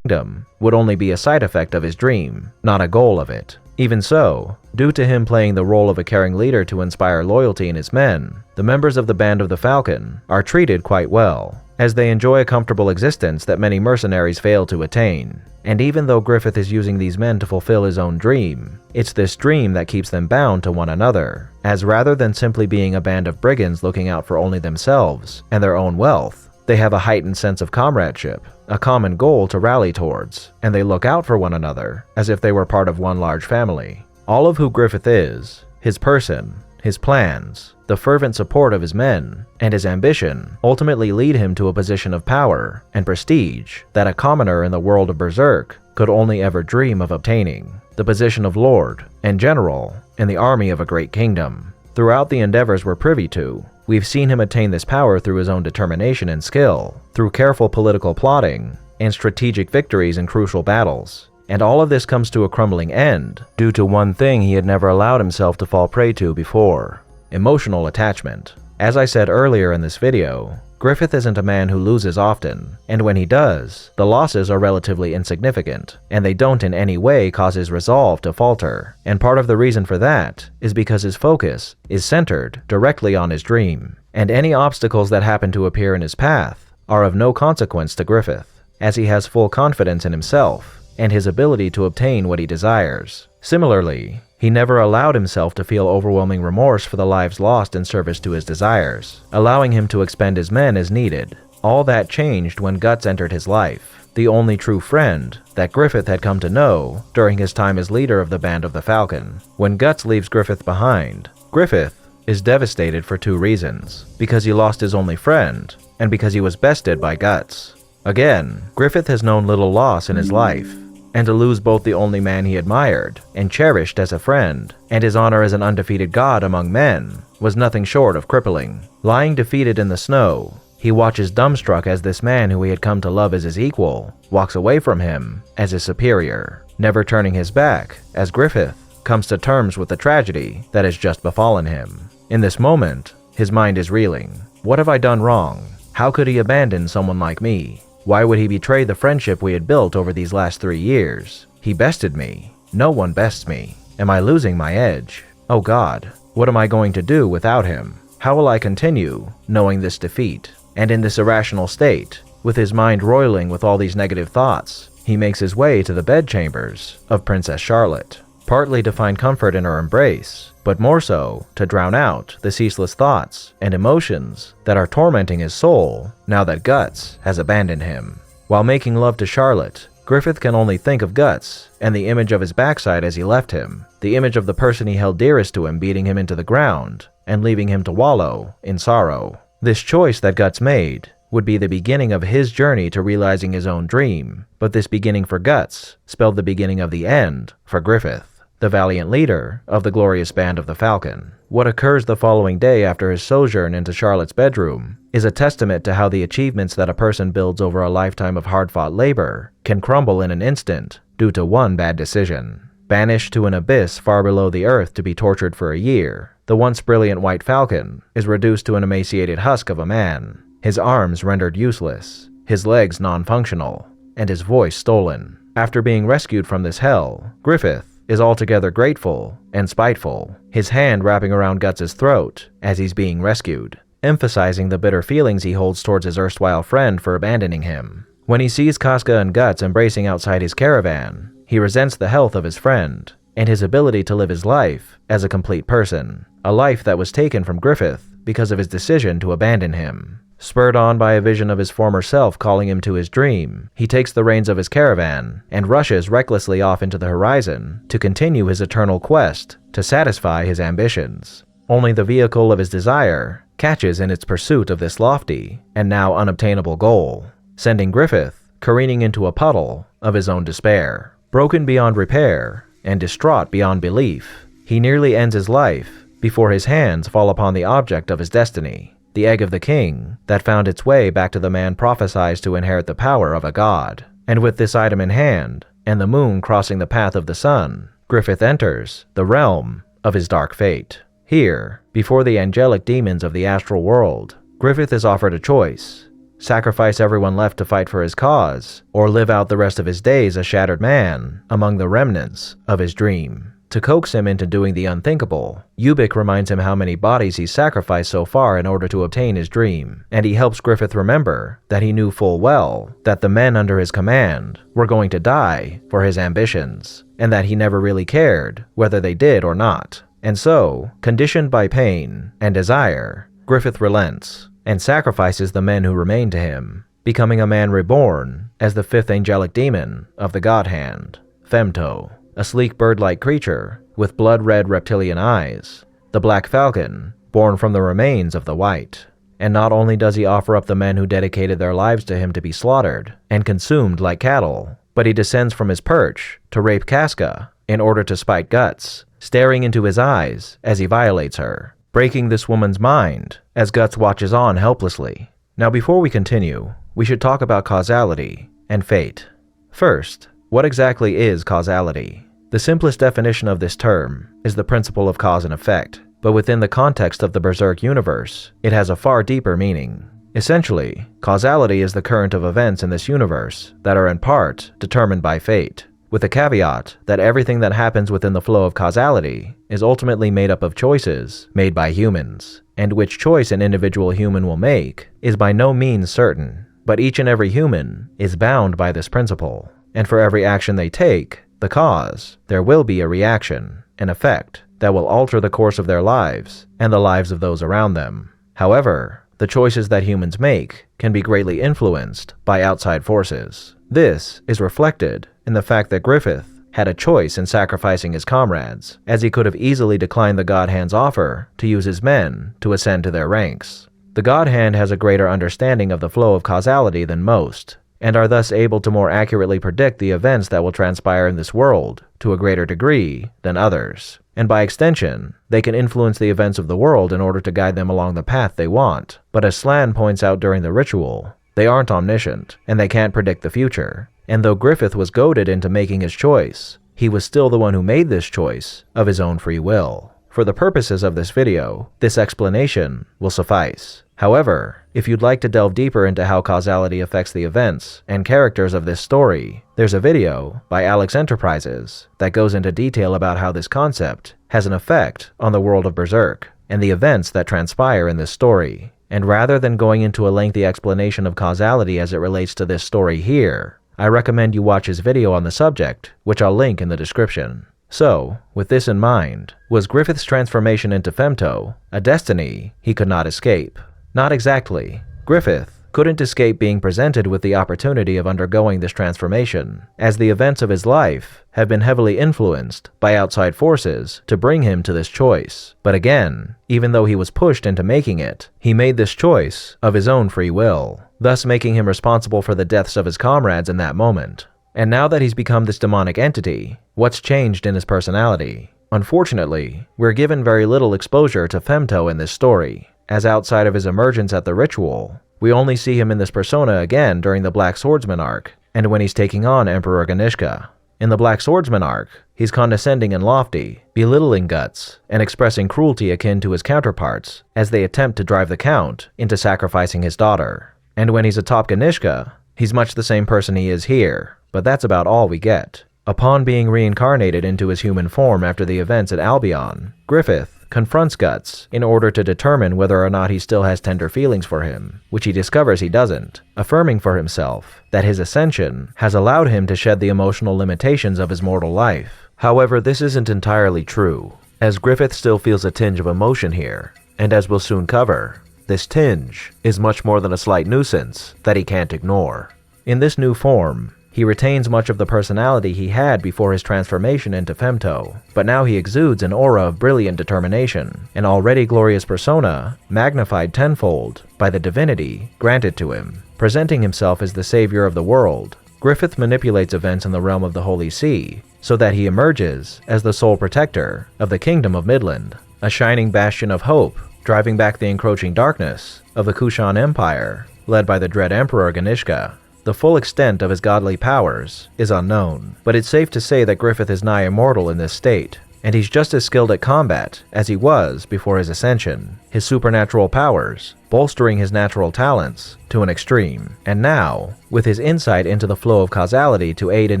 Kingdom would only be a side effect of his dream, not a goal of it. Even so, due to him playing the role of a caring leader to inspire loyalty in his men, the members of the Band of the Falcon are treated quite well, as they enjoy a comfortable existence that many mercenaries fail to attain. And even though Griffith is using these men to fulfill his own dream, it's this dream that keeps them bound to one another, as rather than simply being a band of brigands looking out for only themselves and their own wealth, they have a heightened sense of comradeship, a common goal to rally towards, and they look out for one another as if they were part of one large family. All of who Griffith is, his person, his plans, the fervent support of his men, and his ambition ultimately lead him to a position of power and prestige that a commoner in the world of Berserk could only ever dream of obtaining, the position of Lord and General in the army of a great kingdom. Throughout the endeavors we're privy to, we've seen him attain this power through his own determination and skill, through careful political plotting, and strategic victories in crucial battles. And all of this comes to a crumbling end due to one thing he had never allowed himself to fall prey to before: emotional attachment. As I said earlier in this video, Griffith isn't a man who loses often, and when he does, the losses are relatively insignificant, and they don't in any way cause his resolve to falter. And part of the reason for that is because his focus is centered directly on his dream, and any obstacles that happen to appear in his path are of no consequence to Griffith, as he has full confidence in himself and his ability to obtain what he desires. Similarly, he never allowed himself to feel overwhelming remorse for the lives lost in service to his desires, allowing him to expend his men as needed. All that changed when Guts entered his life, the only true friend that Griffith had come to know during his time as leader of the Band of the Falcon. When Guts leaves Griffith behind, Griffith is devastated for two reasons: because he lost his only friend, and because he was bested by Guts. Again, Griffith has known little loss in his life, and to lose both the only man he admired and cherished as a friend, and his honor as an undefeated god among men, was nothing short of crippling. Lying defeated in the snow, he watches dumbstruck as this man who he had come to love as his equal walks away from him as his superior, never turning his back as Griffith comes to terms with the tragedy that has just befallen him. In this moment, his mind is reeling. What have I done wrong? How could he abandon someone like me? Why would he betray the friendship we had built over these last 3 years? He bested me. No one bests me. Am I losing my edge? Oh God, what am I going to do without him? How will I continue, knowing this defeat? And in this irrational state, with his mind roiling with all these negative thoughts, he makes his way to the bedchambers of Princess Charlotte, partly to find comfort in her embrace, but more so to drown out the ceaseless thoughts and emotions that are tormenting his soul now that Guts has abandoned him. While making love to Charlotte, Griffith can only think of Guts and the image of his backside as he left him, the image of the person he held dearest to him beating him into the ground and leaving him to wallow in sorrow. This choice that Guts made would be the beginning of his journey to realizing his own dream, but this beginning for Guts spelled the beginning of the end for Griffith, the valiant leader of the glorious Band of the Falcon. What occurs the following day after his sojourn into Charlotte's bedroom is a testament to how the achievements that a person builds over a lifetime of hard-fought labor can crumble in an instant due to one bad decision. Banished to an abyss far below the earth to be tortured for a year, the once brilliant White Falcon is reduced to an emaciated husk of a man, his arms rendered useless, his legs non-functional, and his voice stolen. After being rescued from this hell, Griffith is altogether grateful and spiteful, his hand wrapping around Guts' throat as he's being rescued. emphasizing the bitter feelings he holds towards his erstwhile friend for abandoning him. When he sees Casca and Guts embracing outside his caravan, he resents the health of his friend and his ability to live his life as a complete person, a life that was taken from Griffith because of his decision to abandon him. Spurred on by a vision of his former self calling him to his dream, he takes the reins of his caravan and rushes recklessly off into the horizon to continue his eternal quest to satisfy his ambitions. Only the vehicle of his desire catches in its pursuit of this lofty and now unobtainable goal, sending Griffith careening into a puddle of his own despair. Broken beyond repair and distraught beyond belief, he nearly ends his life before his hands fall upon the object of his destiny, the egg of the king that found its way back to the man prophesied to inherit the power of a god. And with this item in hand, and the moon crossing the path of the sun, Griffith enters the realm of his dark fate. Here, before the angelic demons of the astral world, Griffith is offered a choice: sacrifice everyone left to fight for his cause, or live out the rest of his days a shattered man among the remnants of his dream. To coax him into doing the unthinkable, Ubik reminds him how many bodies he's sacrificed so far in order to obtain his dream, and he helps Griffith remember that he knew full well that the men under his command were going to die for his ambitions, and that he never really cared whether they did or not. And so, conditioned by pain and desire, Griffith relents and sacrifices the men who remain to him, becoming a man reborn as the fifth angelic demon of the God Hand, Femto, a sleek bird-like creature with blood-red reptilian eyes, the Black Falcon, born from the remains of the White. And not only does he offer up the men who dedicated their lives to him to be slaughtered and consumed like cattle, but he descends from his perch to rape Casca in order to spite Guts, staring into his eyes as he violates her, breaking this woman's mind as Guts watches on helplessly. Now before we continue, we should talk about causality and fate. First, what exactly is causality? The simplest definition of this term is the principle of cause and effect, but within the context of the Berserk universe, it has a far deeper meaning. Essentially, causality is the current of events in this universe that are in part determined by fate, with the caveat that everything that happens within the flow of causality is ultimately made up of choices made by humans, and which choice an individual human will make is by no means certain, but each and every human is bound by this principle, and for every action they take, the cause, there will be a reaction, an effect, that will alter the course of their lives and the lives of those around them. However, the choices that humans make can be greatly influenced by outside forces. This is reflected in the fact that Griffith had a choice in sacrificing his comrades, as he could have easily declined the God Hand's offer to use his men to ascend to their ranks. The God Hand has a greater understanding of the flow of causality than most, and are thus able to more accurately predict the events that will transpire in this world to a greater degree than others. And by extension, they can influence the events of the world in order to guide them along the path they want. But as Slan points out during the ritual, they aren't omniscient, and they can't predict the future. And though Griffith was goaded into making his choice, he was still the one who made this choice of his own free will. For the purposes of this video, this explanation will suffice. However, if you'd like to delve deeper into how causality affects the events and characters of this story, there's a video by Alex Enterprises that goes into detail about how this concept has an effect on the world of Berserk and the events that transpire in this story. And rather than going into a lengthy explanation of causality as it relates to this story here, I recommend you watch his video on the subject, which I'll link in the description. So, with this in mind, was Griffith's transformation into Femto a destiny he could not escape? Not exactly. Griffith couldn't escape being presented with the opportunity of undergoing this transformation, as the events of his life have been heavily influenced by outside forces to bring him to this choice. But again, even though he was pushed into making it, he made this choice of his own free will, thus making him responsible for the deaths of his comrades in that moment. And now that he's become this demonic entity, what's changed in his personality? Unfortunately, we're given very little exposure to Femto in this story, as outside of his emergence at the ritual, we only see him in this persona again during the Black Swordsman arc, and when he's taking on Emperor Ganishka. In the Black Swordsman arc, he's condescending and lofty, belittling Guts, and expressing cruelty akin to his counterparts as they attempt to drive the Count into sacrificing his daughter. And when he's atop Ganishka, he's much the same person he is here, but that's about all we get. Upon being reincarnated into his human form after the events at Albion, Griffith confronts Guts in order to determine whether or not he still has tender feelings for him, which he discovers he doesn't, affirming for himself that his ascension has allowed him to shed the emotional limitations of his mortal life. However, this isn't entirely true, as Griffith still feels a tinge of emotion here, and as we'll soon cover, this tinge is much more than a slight nuisance that he can't ignore. In this new form, he retains much of the personality he had before his transformation into Femto, but now he exudes an aura of brilliant determination, an already glorious persona magnified tenfold by the divinity granted to him. Presenting himself as the savior of the world, Griffith manipulates events in the realm of the Holy See so that he emerges as the sole protector of the Kingdom of Midland, a shining bastion of hope, driving back the encroaching darkness of the Kushan Empire, led by the dread Emperor Ganishka. The full extent of his godly powers is unknown, but it's safe to say that Griffith is nigh immortal in this state, and he's just as skilled at combat as he was before his ascension, his supernatural powers bolstering his natural talents to an extreme. And now, with his insight into the flow of causality to aid in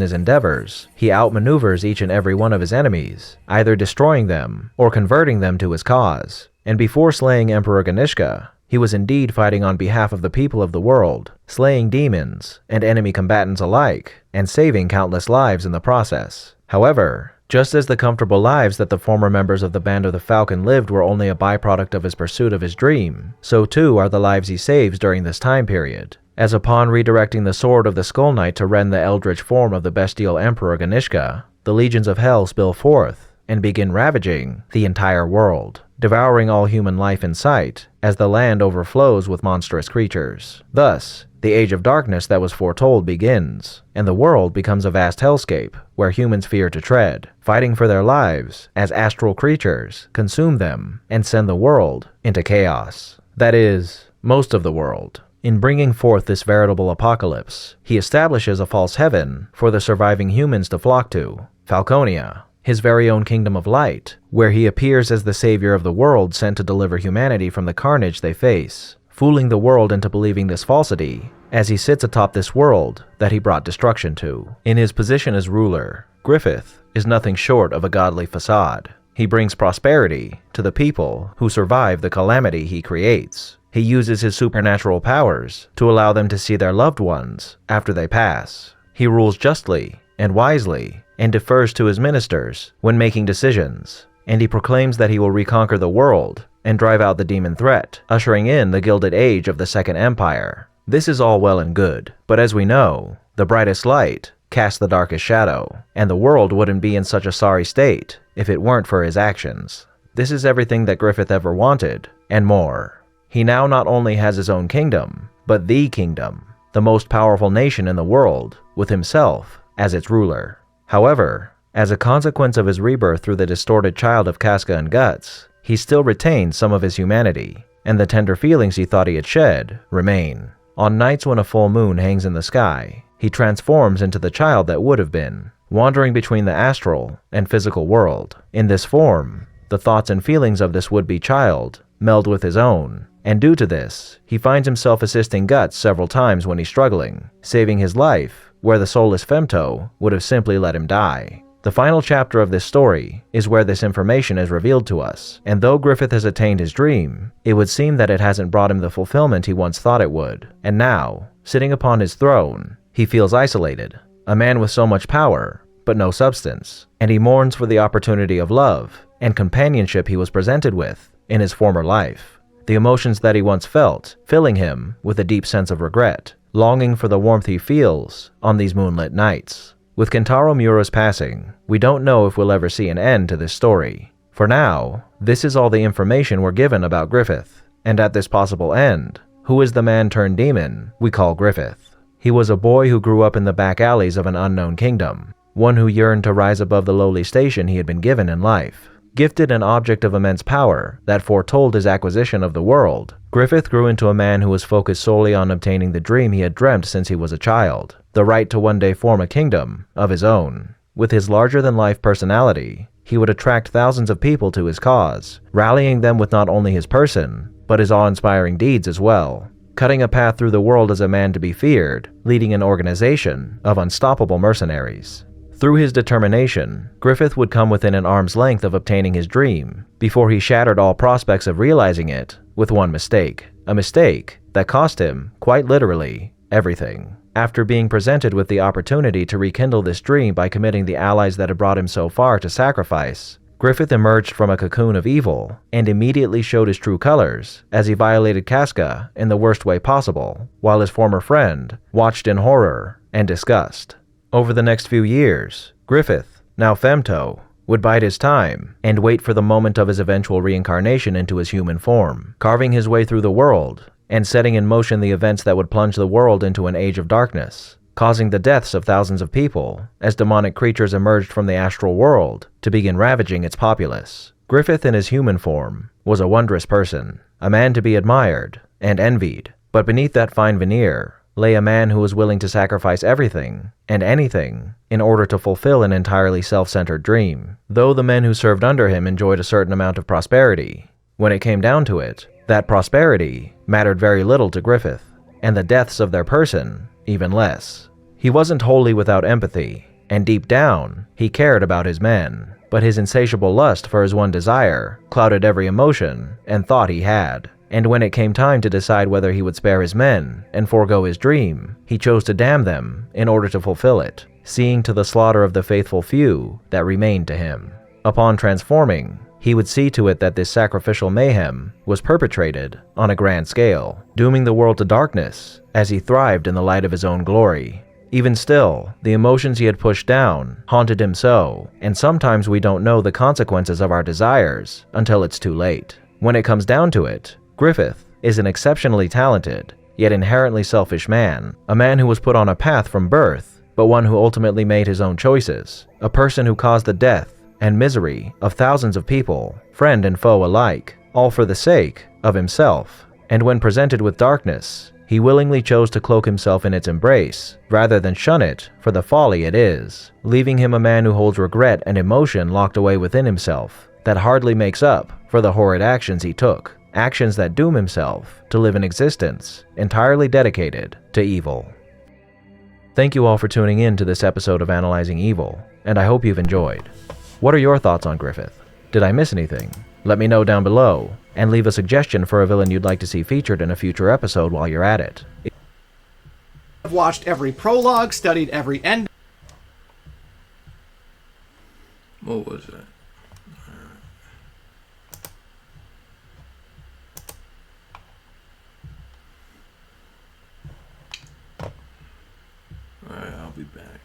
his endeavors, he outmaneuvers each and every one of his enemies, either destroying them or converting them to his cause. And before slaying Emperor Ganishka, he was indeed fighting on behalf of the people of the world, slaying demons and enemy combatants alike, and saving countless lives in the process. However, just as the comfortable lives that the former members of the Band of the Falcon lived were only a byproduct of his pursuit of his dream, so too are the lives he saves during this time period, as upon redirecting the sword of the Skull Knight to rend the eldritch form of the bestial Emperor Ganishka, the legions of hell spill forth and begin ravaging the entire world, devouring all human life in sight, as the land overflows with monstrous creatures. Thus, the Age of Darkness that was foretold begins, and the world becomes a vast hellscape where humans fear to tread, fighting for their lives as astral creatures consume them and send the world into chaos. That is, most of the world. In bringing forth this veritable apocalypse, he establishes a false heaven for the surviving humans to flock to, Falconia, his very own kingdom of light, where he appears as the savior of the world sent to deliver humanity from the carnage they face, fooling the world into believing this falsity as he sits atop this world that he brought destruction to. In his position as ruler, Griffith is nothing short of a godly facade. He brings prosperity to the people who survive the calamity he creates. He uses his supernatural powers to allow them to see their loved ones after they pass. He rules justly and wisely, and defers to his ministers when making decisions, and he proclaims that he will reconquer the world and drive out the demon threat, ushering in the Gilded Age of the Second Empire. This is all well and good, but as we know, the brightest light casts the darkest shadow, and the world wouldn't be in such a sorry state if it weren't for his actions. This is everything that Griffith ever wanted, and more. He now not only has his own kingdom, but the kingdom, the most powerful nation in the world, with himself as its ruler. However, as a consequence of his rebirth through the distorted child of Casca and Guts, he still retains some of his humanity, and the tender feelings he thought he had shed remain. On nights when a full moon hangs in the sky, he transforms into the child that would have been, wandering between the astral and physical world. In this form, the thoughts and feelings of this would-be child meld with his own, and due to this, he finds himself assisting Guts several times when he's struggling, saving his life where the soulless Femto would have simply let him die. The final chapter of this story is where this information is revealed to us, and though Griffith has attained his dream, it would seem that it hasn't brought him the fulfillment he once thought it would. And now, sitting upon his throne, he feels isolated, a man with so much power, but no substance, and he mourns for the opportunity of love and companionship he was presented with in his former life. The emotions that he once felt filling him with a deep sense of regret, longing for the warmth he feels on these moonlit nights. With Kentaro Miura's passing, we don't know if we'll ever see an end to this story. For now, this is all the information we're given about Griffith, and at this possible end, who is the man-turned-demon we call Griffith? He was a boy who grew up in the back alleys of an unknown kingdom, one who yearned to rise above the lowly station he had been given in life. Gifted an object of immense power that foretold his acquisition of the world, Griffith grew into a man who was focused solely on obtaining the dream he had dreamt since he was a child, the right to one day form a kingdom of his own. With his larger-than-life personality, he would attract thousands of people to his cause, rallying them with not only his person, but his awe-inspiring deeds as well, cutting a path through the world as a man to be feared, leading an organization of unstoppable mercenaries. Through his determination, Griffith would come within an arm's length of obtaining his dream, before he shattered all prospects of realizing it with one mistake. A mistake that cost him, quite literally, everything. After being presented with the opportunity to rekindle this dream by committing the allies that had brought him so far to sacrifice, Griffith emerged from a cocoon of evil and immediately showed his true colors as he violated Casca in the worst way possible, while his former friend watched in horror and disgust. Over the next few years, Griffith, now Femto, would bide his time and wait for the moment of his eventual reincarnation into his human form, carving his way through the world and setting in motion the events that would plunge the world into an age of darkness, causing the deaths of thousands of people as demonic creatures emerged from the astral world to begin ravaging its populace. Griffith in his human form was a wondrous person, a man to be admired and envied, but beneath that fine veneer lay a man who was willing to sacrifice everything and anything in order to fulfill an entirely self-centered dream. Though the men who served under him enjoyed a certain amount of prosperity, when it came down to it, that prosperity mattered very little to Griffith, and the deaths of their person even less. He wasn't wholly without empathy, and deep down, he cared about his men, but his insatiable lust for his one desire clouded every emotion and thought he had. And when it came time to decide whether he would spare his men and forego his dream, he chose to damn them in order to fulfill it, seeing to the slaughter of the faithful few that remained to him. Upon transforming, he would see to it that this sacrificial mayhem was perpetrated on a grand scale, dooming the world to darkness as he thrived in the light of his own glory. Even still, the emotions he had pushed down haunted him so, and sometimes we don't know the consequences of our desires until it's too late. When it comes down to it, Griffith is an exceptionally talented, yet inherently selfish man, a man who was put on a path from birth, but one who ultimately made his own choices, a person who caused the death and misery of thousands of people, friend and foe alike, all for the sake of himself. And when presented with darkness, he willingly chose to cloak himself in its embrace, rather than shun it for the folly it is, leaving him a man who holds regret and emotion locked away within himself, that hardly makes up for the horrid actions he took, actions that doom himself to live an existence entirely dedicated to evil. Thank you all for tuning in to this episode of Analyzing Evil, and I hope you've enjoyed. What are your thoughts on Griffith? Did I miss anything? Let me know down below, and leave a suggestion for a villain you'd like to see featured in a future episode while you're at it. I've watched every prologue, studied every end. What was that? Alright, I'll be back.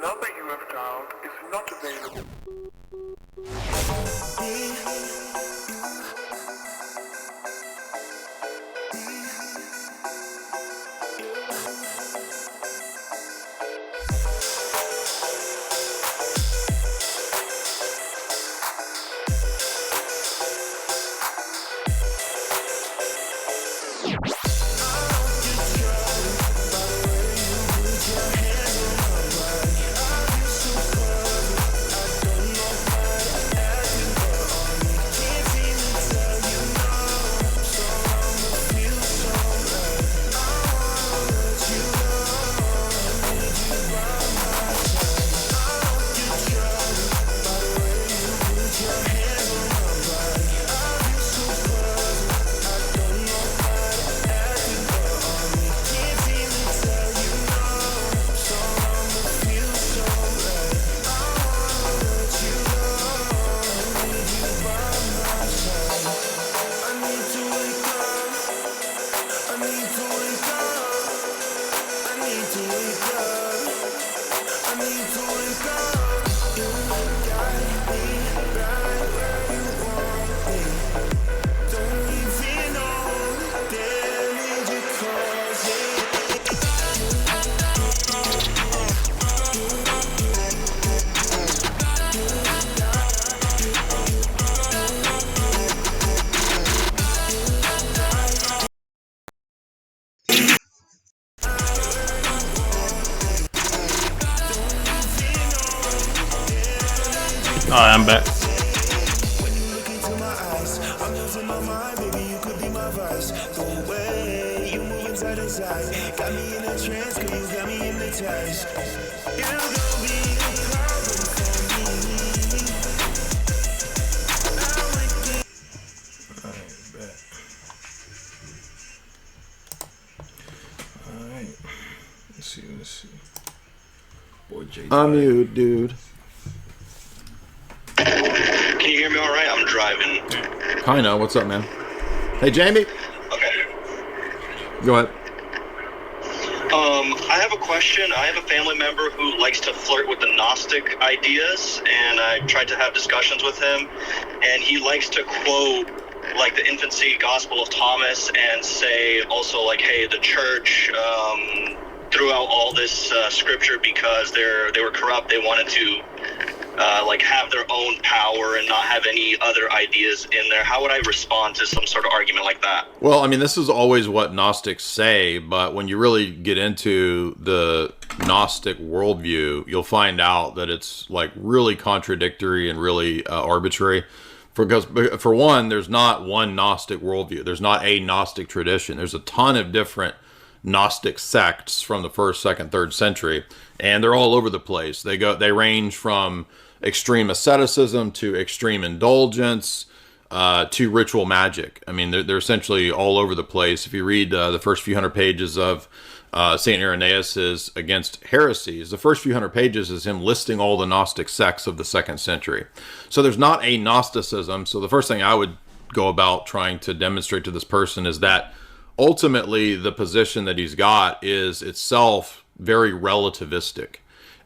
number you have dialed is not available. Alright, I'm back. Alright. Let's see. Boy, J. Unmute, dude. Can you hear me all right? I'm driving. Kinda. What's up, man? Hey, Jamie. Okay. Go ahead. I have a question. I have a family member who likes to flirt with the Gnostic ideas, and I've tried to have discussions with him, and he likes to quote like the infancy Gospel of Thomas and say also like, hey, the church threw out all this scripture because they were corrupt. They wanted to like have their own power and not have any other ideas in there. How would I respond to some sort of argument like that? Well, I mean, this is always what Gnostics say, but when you really get into the Gnostic worldview, you'll find out that it's like really contradictory and really arbitrary. Because for one, there's not one Gnostic worldview. There's not a Gnostic tradition. There's a ton of different Gnostic sects from the 1st, 2nd, 3rd century, and they're all over the place. They range from extreme asceticism to extreme indulgence to ritual magic. I mean, they're essentially all over the place. If you read the first few hundred pages of St. Irenaeus's Against Heresies, the first few hundred pages is him listing all the Gnostic sects of the 2nd century. So there's not a Gnosticism. So the first thing I would go about trying to demonstrate to this person is that ultimately the position that he's got is itself very relativistic.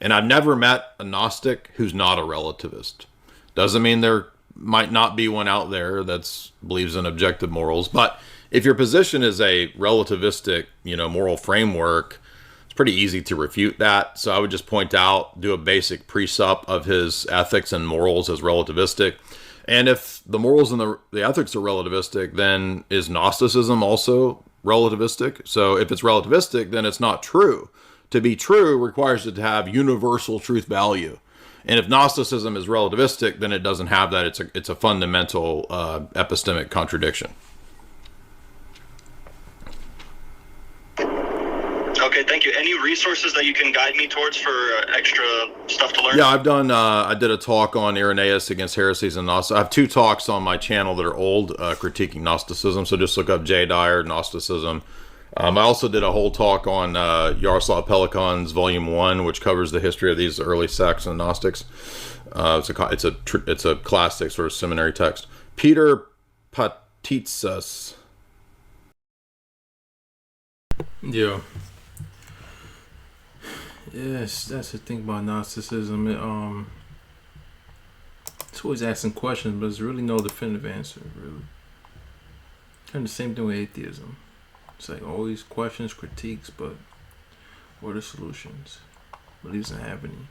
And I've never met a Gnostic who's not a relativist. Doesn't mean there might not be one out there that believes in objective morals, but if your position is a relativistic, moral framework, it's pretty easy to refute that. So I would just point out, do a basic presup of his ethics and morals as relativistic. And if the morals and the ethics are relativistic, then is Gnosticism also relativistic? So if it's relativistic, then it's not true. To be true requires it to have universal truth value. And if Gnosticism is relativistic, then it doesn't have that. It's a fundamental epistemic contradiction. Okay, thank you. Any resources that you can guide me towards for extra stuff to learn? Yeah, I've done. I did a talk on Irenaeus Against Heresies and Gnosticism. I have 2 talks on my channel that are old, critiquing Gnosticism. So just look up J. Dyer, Gnosticism. I also did a whole talk on Yaroslav Pelikan's Volume 1, which covers the history of these early sects and Gnostics. It's a classic sort of seminary text. Peter Patitsas. Yeah. Yes, that's the thing about Gnosticism. It's always asking questions, but there's really no definitive answer, really. Kind of the same thing with atheism. It's like always questions, critiques, but what are the solutions? But he doesn't have any.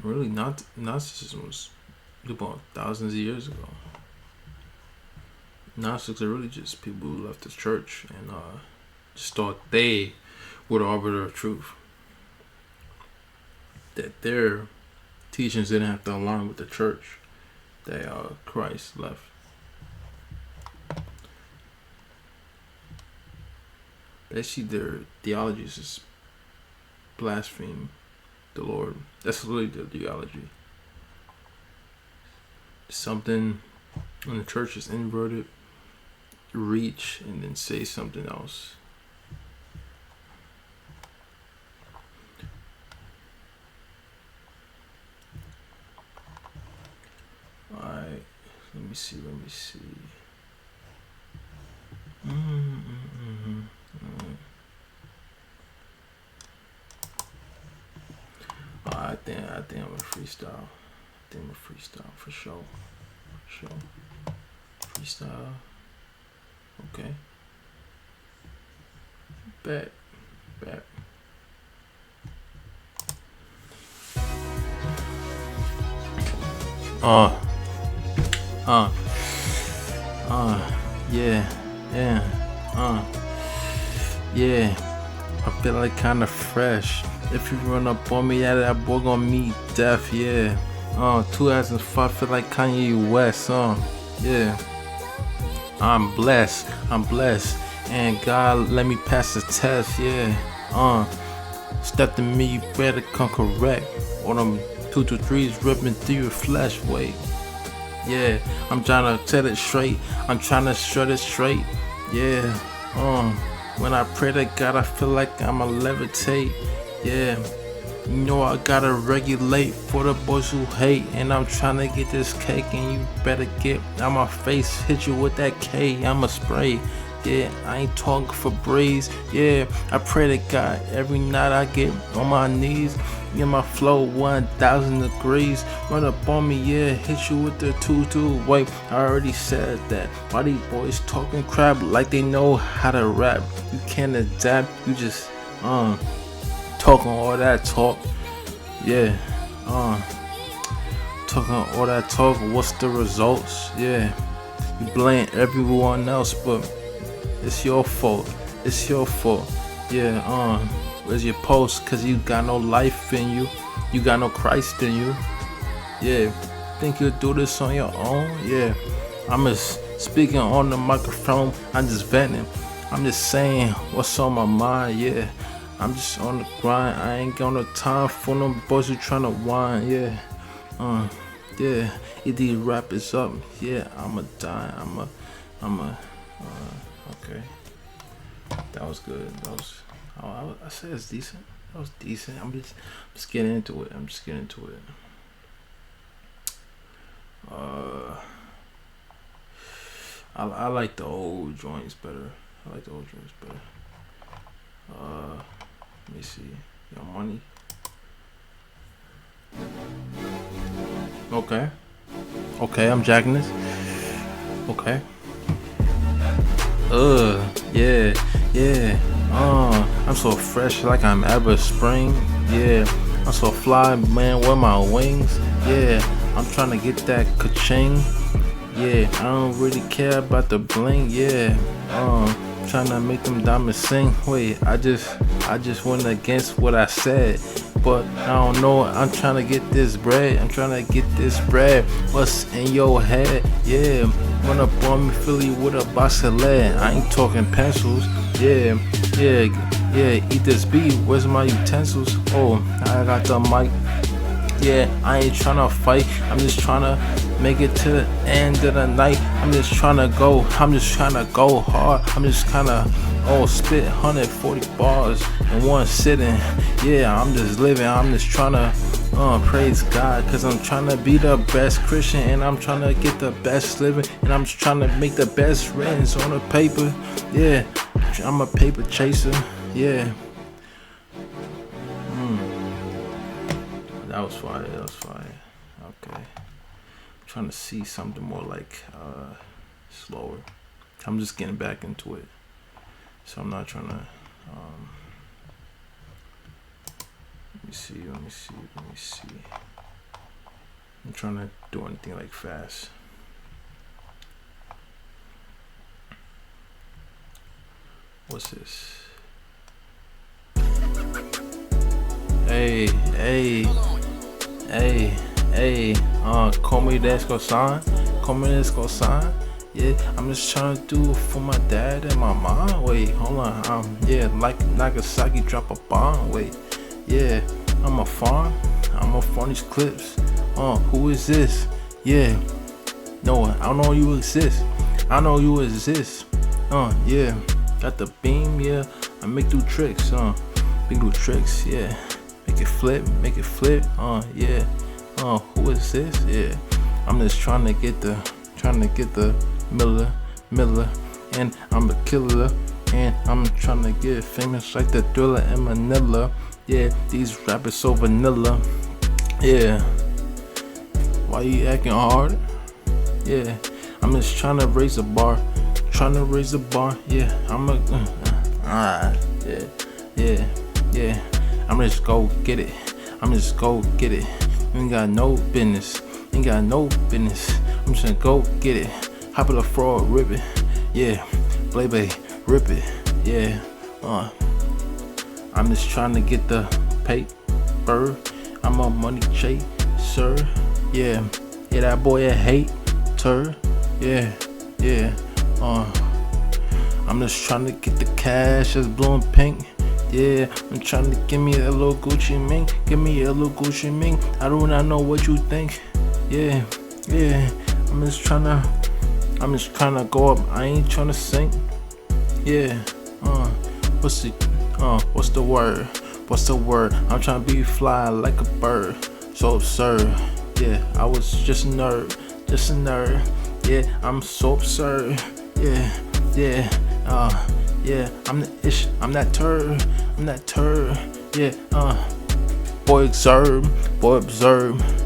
Really, Gnosticism was about thousands of years ago. Gnostics are really just people who left the church and just thought they were the arbiter of truth. That their teachings didn't have to align with the church that Christ left. Basically, their theology is just blaspheme the Lord. That's literally the theology. Something when the church is inverted, reach and then say something else. Alright, let me see. I think I'm gonna freestyle. For sure. Freestyle. Okay. Bet. Yeah. I feel like kinda fresh. If you run up on me, yeah, that boy gonna meet death, yeah. 2005 feel like Kanye West, yeah. I'm blessed, and God let me pass the test, yeah. Step to me, you better come correct. Or them 223s ripping through your flesh, wait. Yeah, I'm trying to set it straight, I'm trying to shred it straight, yeah. When I pray to God, I feel like I'ma levitate, yeah. You know I gotta regulate for the boys who hate, and I'm trying to get this cake, and you better get out my face, hit you with that K, I'ma spray. Yeah, I ain't talking for breeze. Yeah, I pray to God every night I get on my knees. Yeah, my flow 1,000 degrees. Run up on me, yeah, hit you with the 2-2. Wait, I already said that. Why these boys talking crap like they know how to rap? You can't adapt, you just talking all that talk. Yeah, talking all that talk. What's the results? Yeah, you blame everyone else, but it's your fault. Yeah, where's your post? Cause you got no life in you. You got no Christ in you. Yeah, think you'll do this on your own? Yeah, I'm just speaking on the microphone. I'm just venting. I'm just saying what's on my mind. Yeah, I'm just on the grind. I ain't got no time for them boys who tryna whine. Yeah, yeah. If these rappers up, yeah, I'ma die. Okay. That was good. I said it's decent. That was decent. I'm just getting into it. I like the old joints better. Let me see. Your money. Okay, I'm jacking this. Okay. Yeah. I'm so fresh like I'm ever spring. Yeah, I'm so fly, man, with my wings. Yeah, I'm trying to get that ka-ching. Yeah, I don't really care about the bling. Yeah, trying to make them diamonds sing. Wait, I just went against what I said. But I don't know, I'm trying to get this bread. What's in your head? Yeah, run up on me, Philly with a box of lead. I ain't talking pencils. Yeah, eat this beat. Where's my utensils? Oh, I got the mic. Yeah, I ain't tryna fight. I'm just tryna make it to the end of the night. I'm just tryna go hard. I'm just kinda spit 140 bars in one sitting. Yeah, I'm just living. I'm just tryna Praise God, cause I'm trying to be the best Christian, and I'm trying to get the best living, and I'm trying to make the best rents on the paper. Yeah, I'm a paper chaser. Yeah. That was fire. That was fire. Okay. I'm trying to see something more like slower. I'm just getting back into it, so I'm not trying to. Let me see. I'm trying to do anything like fast. What's this? Hey, call me that's go sign. Yeah, I'm just trying to do it for my dad and my mom. Wait, hold on. Yeah, like Nagasaki drop a bomb. Wait, yeah, I'm a farm these clips. Who is this? Yeah, no, I don't know you exist. Yeah, got the beam. Yeah, I make do tricks. Yeah, make it flip. Yeah, who is this? Yeah, I'm just trying to get the Miller, and I'm a killer, and I'm trying to get famous like the Thriller and Manila. Yeah, these rappers so vanilla. Yeah, why you acting hard? Yeah, I'm just trying to raise the bar. Yeah, I'm a yeah. I'm just go get it. Ain't got no business. I'm just gonna go get it. Hop on the fraud, rip it. Yeah, play, rip it. Yeah, I'm just trying to get the paper. I'm a money chaser. Yeah, that boy a hater. Yeah. I'm just trying to get the cash that's blowing pink. Yeah, I'm trying to give me a little Gucci Ming. I do not know what you think. Yeah. I'm just trying to go up. I ain't trying to sink. Yeah. What's the word? I'm trying to be fly like a bird. So absurd. Yeah, I was just a nerd. Yeah, I'm so absurd. Yeah. Yeah, I'm the ish. I'm that turd. Yeah, boy observe.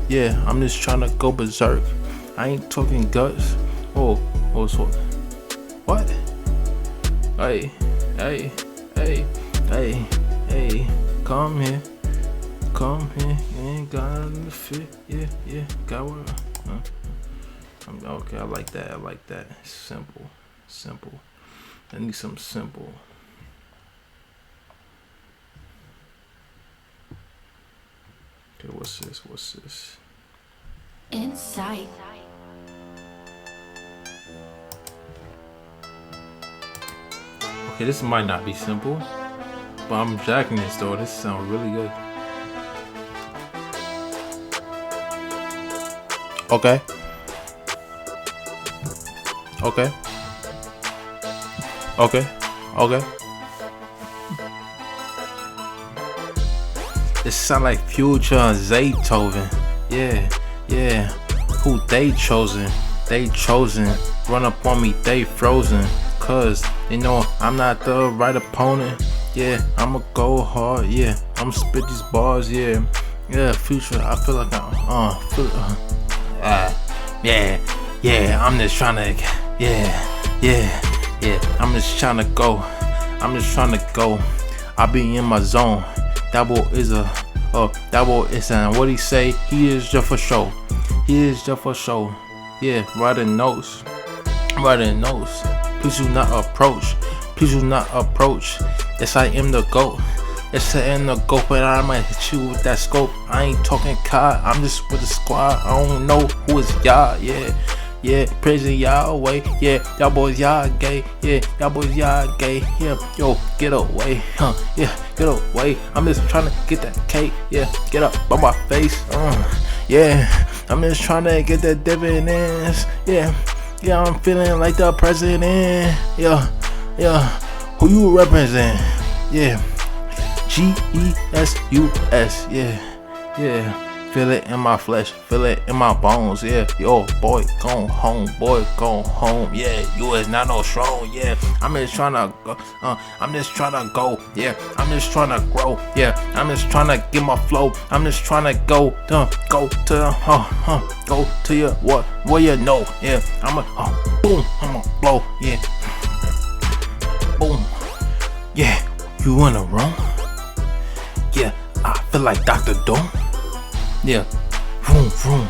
Yeah, I'm just trying to go berserk. I ain't talking guts. Oh, so what? Hey, come here. You ain't got nothing to fit. Yeah, got what? Okay, I like that. Simple. I need some simple. Okay, what's this? Inside. Okay, this might not be simple, but I'm jacking this though. This sounds really good. Okay. It sound like Future and Zaytoven. Yeah. Who they chosen? Run up on me, they frozen. Cause they know I'm not the right opponent. Yeah, I'ma go hard. Yeah, I'ma spit these bars. Yeah, Future. I feel like I'm just trying to. I'm just trying to go. I be in my zone. That boy is and what he say? He is just for show. Yeah, writing notes. Please do not approach. Yes, I am the GOAT. But I might hit you with that scope. I ain't talking COD, I'm just with the squad. I don't know who is y'all. Yeah, praising Yahweh. Yeah, y'all boys y'all gay. Yeah, yo, get away. Yeah, get away. I'm just trying to get that cake. Yeah, get up on my face. Yeah, I'm just trying to get that dividends. Yeah, I'm feeling like the president. Yeah, who you represent? Yeah, GESUS. Yeah. Feel it in my flesh, feel it in my bones, yeah. Yo, boy, gone home, yeah. You is not no strong, yeah. I'm just tryna go, I'm just tryna go, yeah. I'm just tryna grow, yeah. I'm just tryna get my flow. I'm just tryna go to your what you know, yeah. I'ma boom, I'ma blow, yeah. Boom, yeah. You in the wrong, yeah. I feel like Dr. Doom. Yeah, vroom vroom,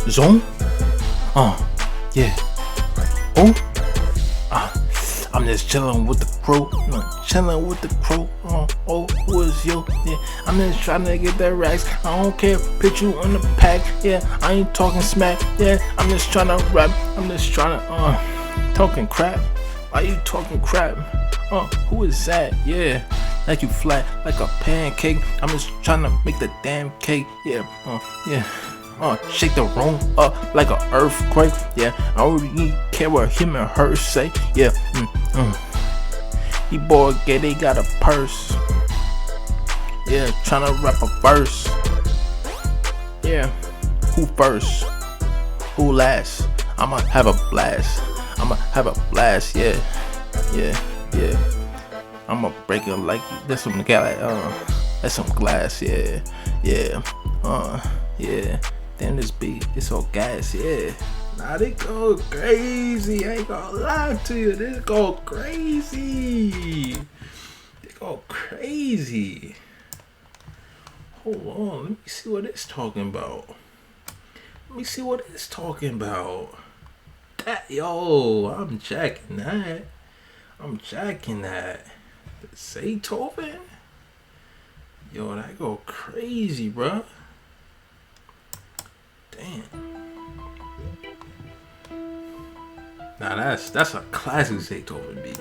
zone, yeah, oh, I'm just chillin' with the crew, who is you? Yeah, I'm just trying to get that racks. I don't care, put you on the pack. Yeah, I ain't talking smack. Yeah, I'm just trying to rap. I'm just trying to talking crap. Why you talking crap? Who is that? Yeah. Like you flat like a pancake. I'm just trying to make the damn cake. Yeah, yeah. Shake the room up like an earthquake. Yeah, I don't really care what him and her say. Yeah, He boy gay, they got a purse. Yeah, trying to rap a verse. Yeah, who first? Who last? I'ma have a blast. Yeah, yeah, yeah. I'ma break it like there's some that's some glass, yeah, yeah, yeah. Damn, this beat, it's all gas, yeah. Nah, they go crazy. I ain't gonna lie to you, this go crazy. They go crazy. Hold on, let me see what it's talking about. That, yo, I'm jacking that. Beethoven? Yo, that go crazy, bruh. Damn. Nah, that's a classic Beethoven beat.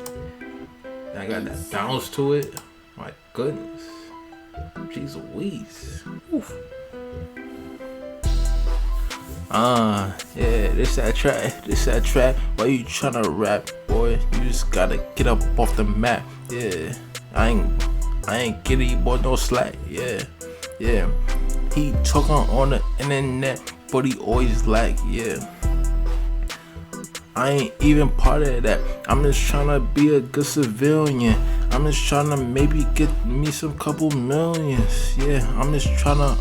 I got that bounce to it. My goodness. Jeez Louise. Oof. Yeah, this that track. Why you tryna rap, boy? You just gotta get up off the map. Yeah, I ain't getting you boy no slack. Yeah, yeah. He talking on the internet, but he always lack. Yeah, I ain't even part of that. I'm just tryna be a good civilian. I'm just tryna maybe get me some couple millions. Yeah, I'm just tryna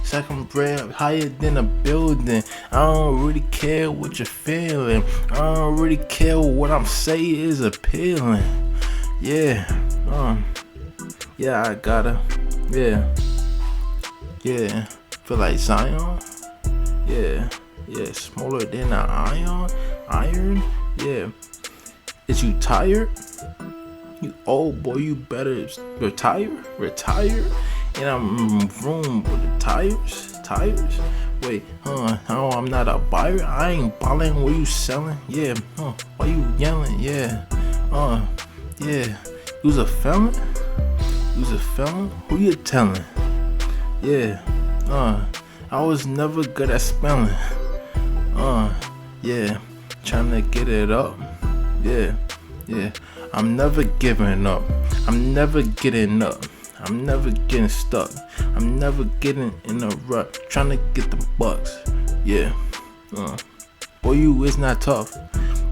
second bread higher than a building. I don't really care what you're feeling. I don't really care what I'm saying is appealing. Yeah, yeah, I gotta, yeah, feel like Zion. Yeah, smaller than an iron. Yeah, is you tired? You old boy, you better retire. And I'm room with the tires. Wait, no, I'm not a buyer. I ain't ballin'. What you selling? Yeah, why you yelling? Yeah, yeah. You's a felon? Who you telling? Yeah, I was never good at spelling. Yeah, trying to get it up. Yeah. I'm never giving up. I'm never getting up. I'm never getting stuck. I'm never getting in a rut. Trying to get the bucks. Yeah. Boy, you is not tough.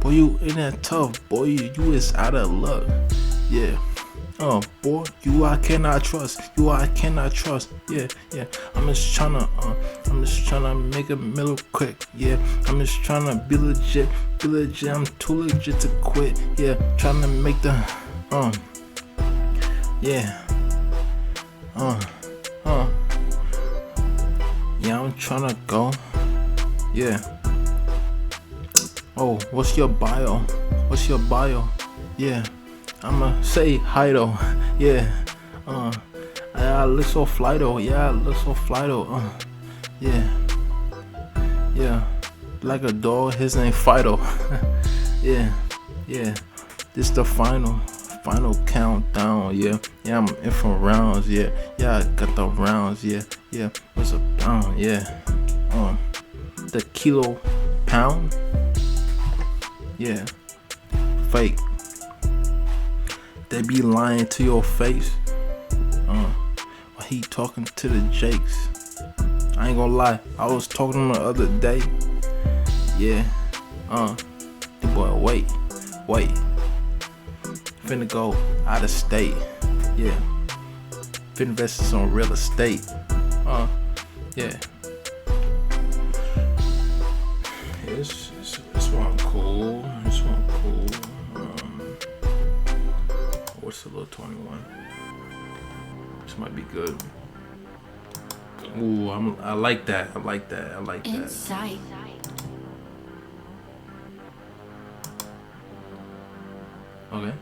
Boy, you ain't that tough. Boy, you is out of luck. Yeah. Boy, you I cannot trust. Yeah. I'm just tryna make a middle quick. Yeah. I'm just tryna be legit. I'm too legit to quit. Yeah. Tryna make the yeah. Yeah, I'm tryna go. Yeah. Oh, what's your bio? Yeah. I'ma say hi though. Yeah. I look so fly though. Yeah. Yeah. Like a dog, his name Fido. Yeah. This the final countdown. Yeah. I'm in for rounds. Yeah. I got the rounds. Yeah. What's a pound? Yeah. The kilo pound. Yeah. Fake. They be lying to your face. While he talking to the Jakes. I I ain't gonna lie, I was talking to him the other day. Yeah, the boy, wait. Finna go out of state. Yeah, finna invest in some real estate. Yeah. This one cool. This one cool. What's the little 21? This might be good. Ooh, I like that. I like that. Insight. Okay. Okay.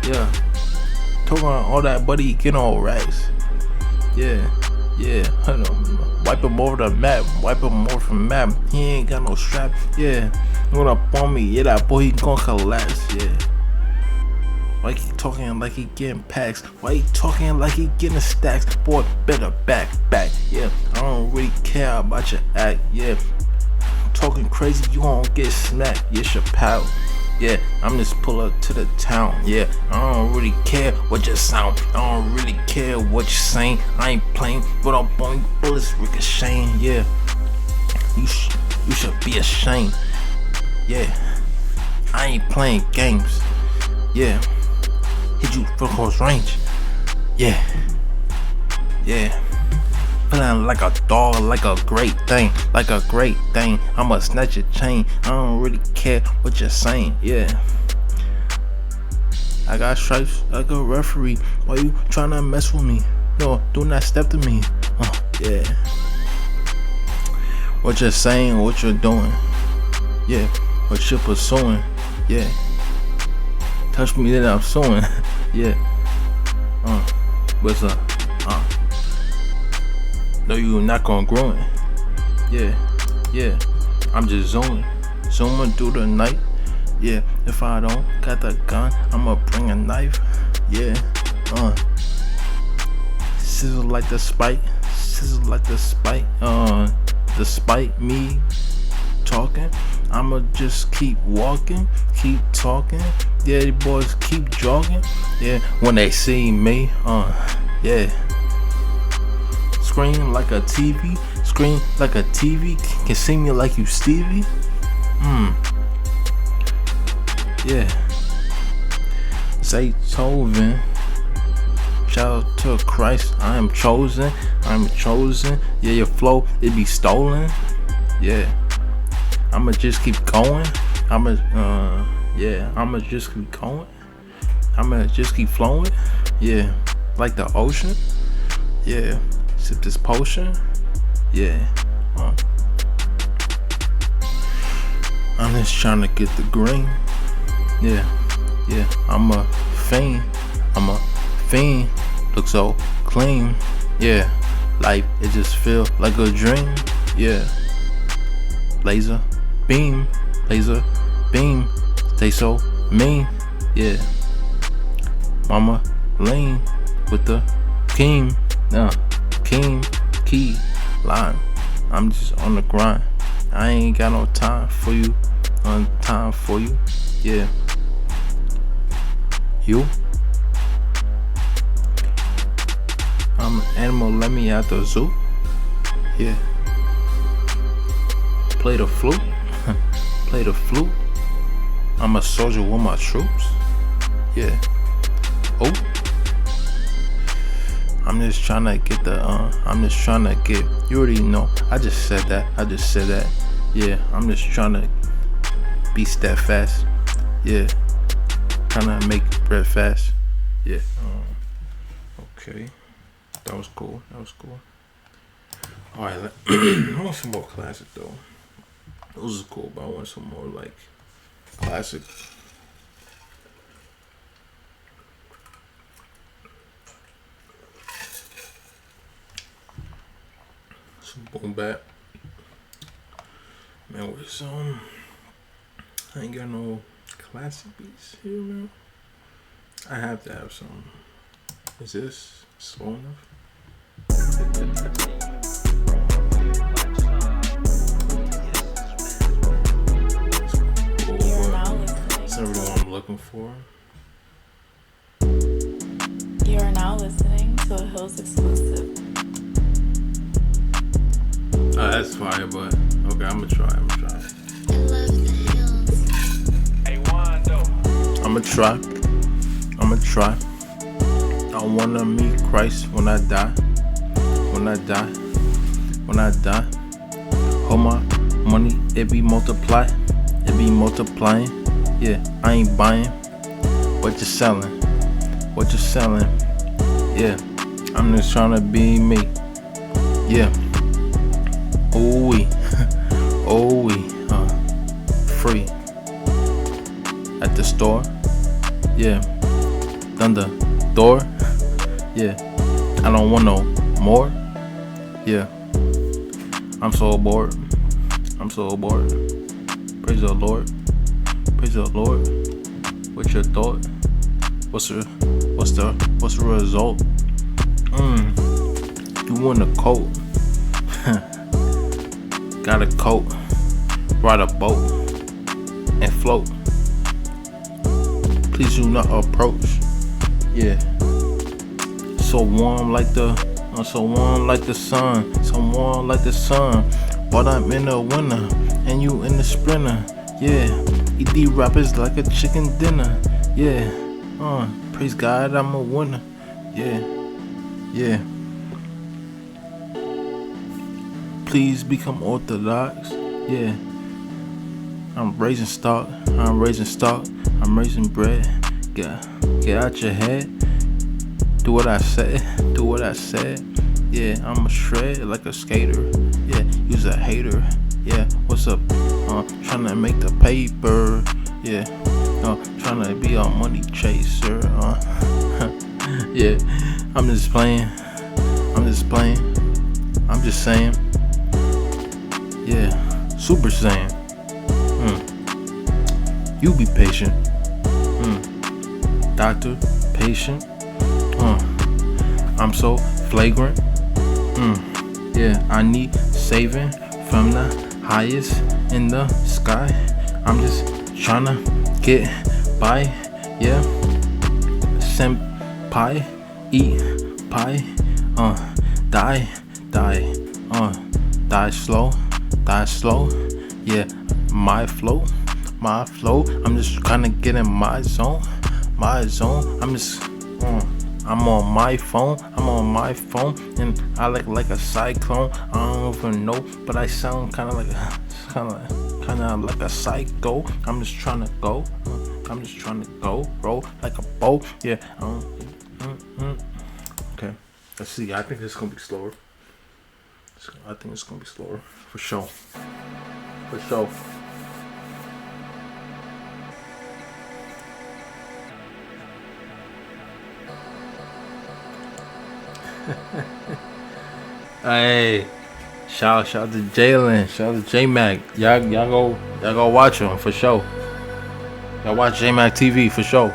Yeah. Talking about all that, buddy, get on racks. Yeah. Hold on. Wipe him over the map. He ain't got no strap. Yeah. Run up on me. Yeah, that boy, he gon' collapse. Yeah. Why he talking like he getting packs? Why he talking like he getting stacks? Boy, better back. Yeah, I don't really care about your act. Yeah, talking crazy, you won't get smacked. Yeah, Chappelle. Yeah, I'm just pull up to the town. Yeah, I don't really care what you sound. I don't really care what you saying. I ain't playing with all boing bullets ricocheting. Yeah, you should be ashamed. Yeah, I ain't playing games. Yeah. Hit you from close range. Yeah. Feeling like a dog, like a great thing. I'ma snatch your chain. I don't really care what you're saying. Yeah. I got stripes like a referee. Why you tryna mess with me? No, do not step to me. Yeah. What you're saying, what you're doing. Yeah. What you're pursuing. Yeah. Touch me, then I'm suing. Yeah. What's up? No, you not gonna grow it. Yeah. I'm just zooming through the night. Yeah. If I don't got the gun, I'ma bring a knife. Yeah. Sizzle like the spike. Despite me talking, I'ma just keep walking, keep talking. Yeah, the boys keep jogging. Yeah, when they see me, yeah. Scream like a TV, can see me like you Stevie. Yeah. Say Tovin. Shout out to Christ, I am chosen. Yeah, your flow, it be stolen. Yeah. I'ma just keep going. I'ma just keep going. I'ma just keep flowing. Yeah. Like the ocean. Yeah. Sip this potion. Yeah. I'm just trying to get the green. Yeah. I'm a fiend. Look so clean. Yeah. Life, it just feel like a dream. Yeah. Laser beam, stay so mean. Yeah. Mama lean with the king. Key line. I'm just on the grind. I ain't got no time for you. Yeah. You? I'm an animal, let me out the zoo. Yeah. Play the flute. I'm a soldier with my troops. Yeah. Oh. I'm just trying to get you already know. I just said that. Yeah, I'm just trying to be steadfast. Yeah. Trying to make bread fast. Yeah. Okay. That was cool. Alright, I want some more classic though. Those are cool, but I want some more like classic. Some boom bap. Man, with some I ain't got no classic beats here, man. I have to have some. Is this slow enough? looking for. You are now listening to a Hills exclusive. Oh, that's fire, but okay, I'm gonna try. I'ma try. I wanna meet Christ when I die. When I die. Hold my money, it be multiply. It be multiplying. Yeah, I ain't buying. What you selling? Yeah, I'm just trying to be me. Yeah. Oh we. Free. At the store. Yeah. Done the door. Yeah. I don't want no more. Yeah. I'm so bored. Praise the Lord. What's your thought? What's the result? You want a coat? Got a coat. Ride a boat and float. Please do not approach. Yeah. So warm like the sun. But I'm in the winter and you in the sprinter. Yeah. Eat these rappers like a chicken dinner. Yeah. Praise God, I'm a winner. Yeah. Please become orthodox. Yeah. I'm raising stock. I'm raising bread. Get out your head. Do what I said. Yeah, I'm a shred like a skater. Yeah, you's a hater. Yeah, what's up? Trying to make the paper. Yeah, trying to be a money chaser. Yeah, I'm just playing. I'm just saying. Yeah, Super Saiyan. You be patient. Doctor, patient. I'm so flagrant. Yeah, I need saving from the highest in the sky. I'm just tryna get by. Yeah, senpai, eat pie. Die slow. Yeah, my flow. I'm just trying to get in my zone. I'm on my phone, and I look like a cyclone. I don't even know, but I sound kinda like a psycho. I'm just trying to go, roll like a boat. Yeah. Okay. Let's see. I think it's gonna be slower. For sure. Hey, shout out to Jalen, shout out to J-Mac. Y'all go watch him for sure. Y'all watch J-Mac TV for sure.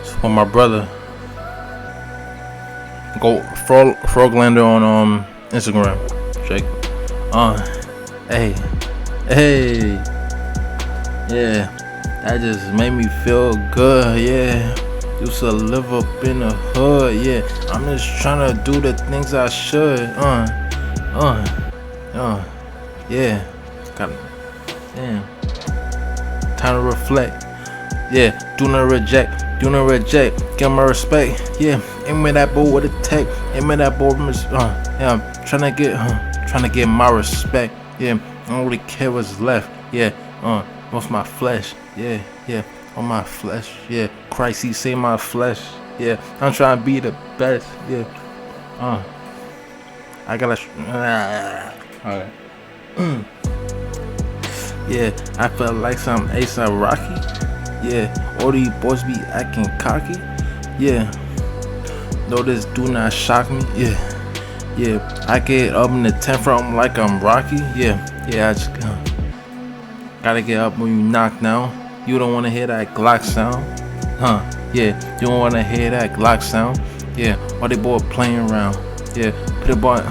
It's for my brother. Go Froglander on Instagram. Jake. Hey. Yeah. That just made me feel good, yeah. Used to live up in the hood, yeah. I'm just trying to do the things I should, yeah. Damn. Time to reflect, yeah. Do not reject. Give my respect, yeah. Aim at that boy with a tech. Yeah. I'm trying to get my respect, yeah. I don't really care what's left, yeah. What's my flesh? Yeah, on my flesh, yeah. Christ, he saved my flesh, yeah. I'm trying to be the best, yeah. I gotta. Alright. Yeah, I feel like some A$AP Rocky, yeah. All these boys be acting cocky, yeah. No, this do not shock me, yeah. I get up in the 10th round like I'm Rocky, yeah. I just gotta get up when you knock down. You don't wanna hear that Glock sound, yeah. You don't wanna hear that Glock sound, yeah. While they boy playing around, yeah. Put the ball,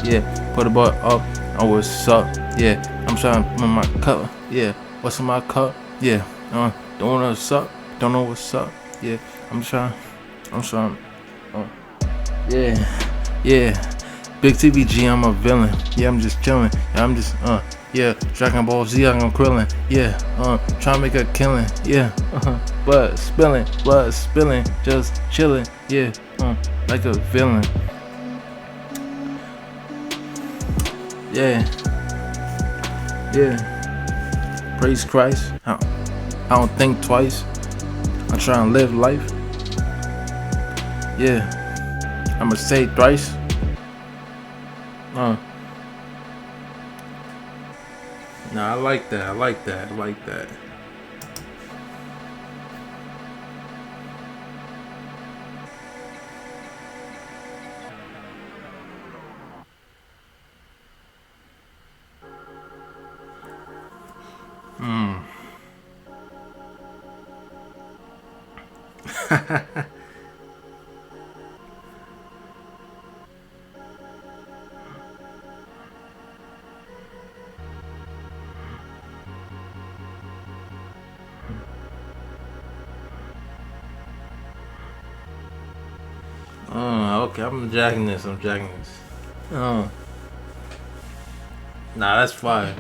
yeah. Put the ball up. Oh, what's up? Yeah, I'm trying to my cup. Yeah, what's in my cup? Yeah, don't know what's up. Don't know what's up. Yeah, I'm trying. Yeah, yeah. Big TVG, I'm a villain. Yeah, I'm just chilling. Yeah, I'm just yeah. Dragon Ball Z, I'm krillin. Yeah, trying to make a killing. Yeah, blood spilling, just chilling. Yeah, like a villain. Yeah, yeah. Praise Christ. I don't think twice. I try and live life. Yeah, I'ma say thrice. Nah, I like that. I like that. I like that. Okay, I'm jacking this. Nah, that's fire.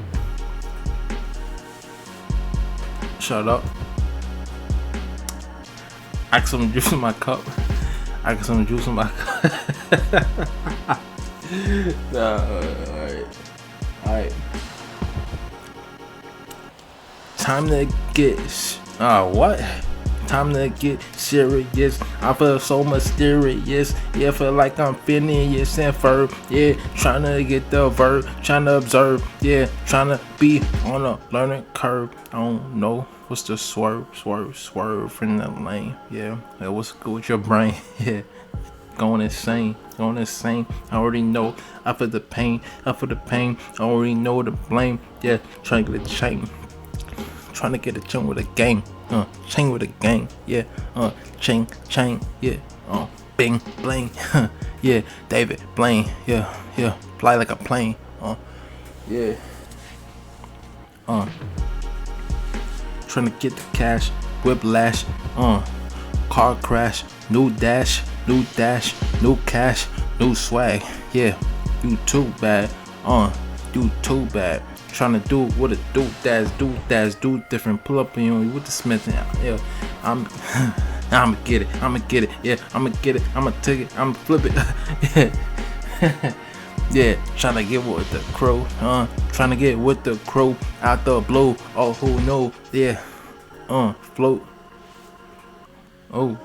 Shut up. I got some juice in my cup. Alright. Time to get what? Time to get serious. I feel so mysterious. Yeah, feel like I'm Phineas and Ferb. Yeah, trying to get the verb, trying to observe. Yeah, trying to be on a learning curve. I don't know what's the swerve in the lane. Yeah, what's good with your brain? Yeah, going insane. I already know. I feel the pain. I already know the blame. Yeah, trying to get a chain. Trying to get a chain with a gang. Chain with a gang. Yeah. Chain. Yeah. Bing, bling. Yeah. David Blaine. Yeah. Fly like a plane. Yeah. Trying to get the cash. Whiplash. Car crash. New dash. New cash. New swag. Yeah. You too bad. You too bad. Trying to do what a do different. Pull up on you with the Smith. Yeah, I'ma get it. Yeah, I'ma get it. I'ma take it. I'ma flip it. Yeah, trying to get with the crow. Trying to get with the crow out the blue. Oh, who know? Yeah, float. Oh,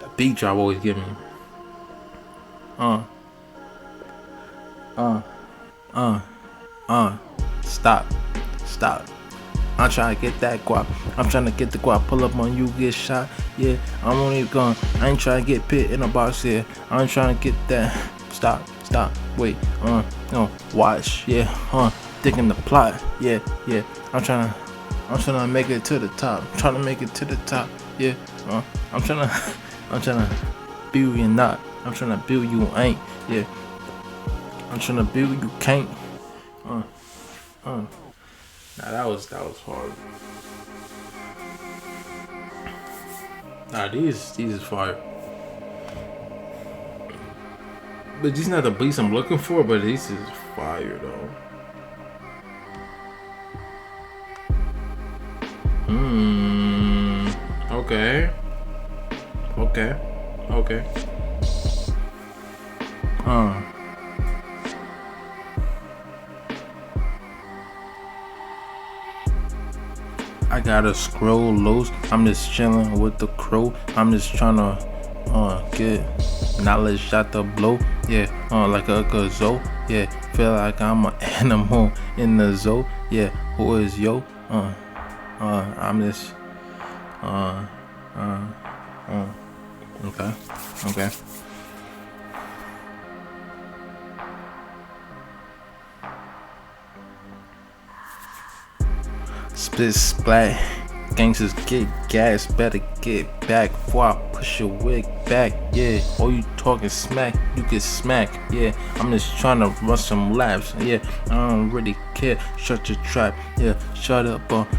that beat drop always give me. Stop. I'm trying to get that guap. Pull up on you, get shot. Yeah, I'm only gone. I ain't trying to get pit in a box here. I'm trying to get that. Stop. Wait. Watch. Yeah. Thinking the plot. Yeah. I'm trying to make it to the top. Yeah. I'm trying to build you not. I'm trying to build you ain't. Yeah. I'm trying to build you can't. Nah, that was hard. Nah, these is fire. But these not the beats I'm looking for, but these is fire though. Okay. I gotta scroll loose. I'm just chilling with the crow. I'm just trying to get knowledge out the blow. Yeah, like a gazelle. Yeah, feel like I'm an animal in the zoo. Yeah, who is yo? I'm just okay. Split splat, gangsters get gas, better get back before I push your wig back, yeah. Or you talking smack, you get smack, yeah. I'm just trying to run some laps, yeah. I don't really care, shut your trap, yeah. Shut up, I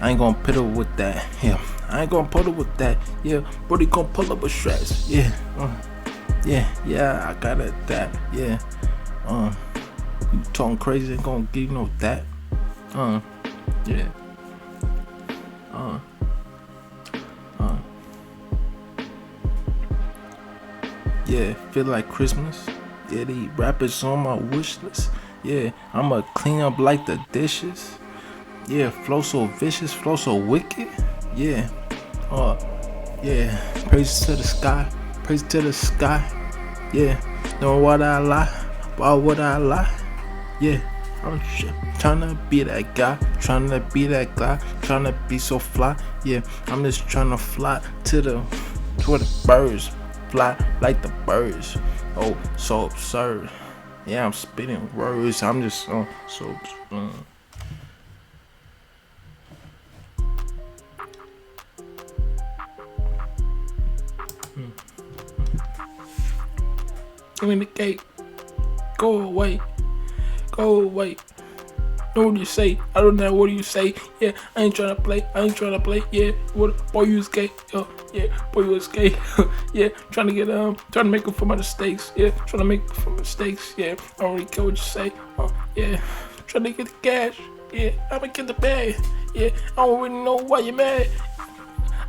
ain't gonna piddle with that, yeah. I ain't gonna puddle with that, yeah. Brody gonna pull up with straps, yeah. Yeah, I got it, that, yeah. You talking crazy, ain't gonna give you no that, yeah. Yeah, feel like Christmas. Yeah, these rappers on my wish list. Yeah, I'ma clean up like the dishes. Yeah, flow so vicious, flow so wicked. Yeah, yeah. Praise to the sky, praise to the sky. Yeah, know what I lie? Why would I lie? Yeah, I'm trying to be that guy, trying to be that guy, trying to be so fly. Yeah, I'm just trying to fly to the birds. Fly like the birds. Oh, so absurd. Yeah, I'm spitting words. I'm just so Give me the cake. Go away. Go away. Know what you say? I don't know what you say. Yeah, I ain't tryna play. Yeah, what boy you was gay? Yeah, boy you was gay. Yeah, trying to make up for my mistakes. Yeah, trying to make up for mistakes. Yeah, I don't really care what you say. Yeah, trying to get the cash. Yeah, I'ma get the bag. Yeah, I don't really know why you're mad.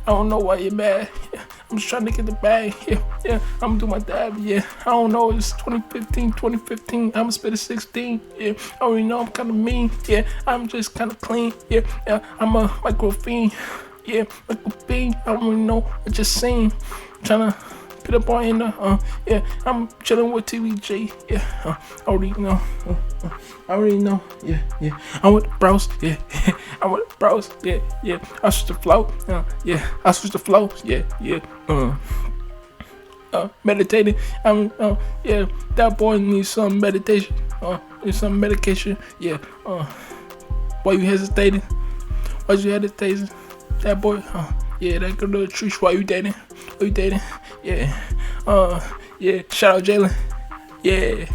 I don't know why you're mad. Yeah, I'm just trying to get the bag. Yeah, I'm gonna do my dab. Yeah, I don't know. It's 2015. I'ma spit a 16. Yeah, I already know I'm kind of mean. Yeah, I'm just kind of clean. Yeah, I'm a microfiend. Yeah, microfiend. I don't really know. I just seen. Trying to put up on in the. Yeah, I'm chilling with TVG. Yeah, I already know. I already know. Yeah. I'm with the bros. Yeah. I'm with the bros. Yeah. I switch the flow. Yeah. I switch the flow. Yeah. Meditating. Yeah. That boy needs some meditation. Needs some medication. Yeah. Why you hesitating? Why you hesitating? That boy. Yeah. That girl little Trish. Why you dating? Yeah. Yeah. Shout out Jalen. Yeah.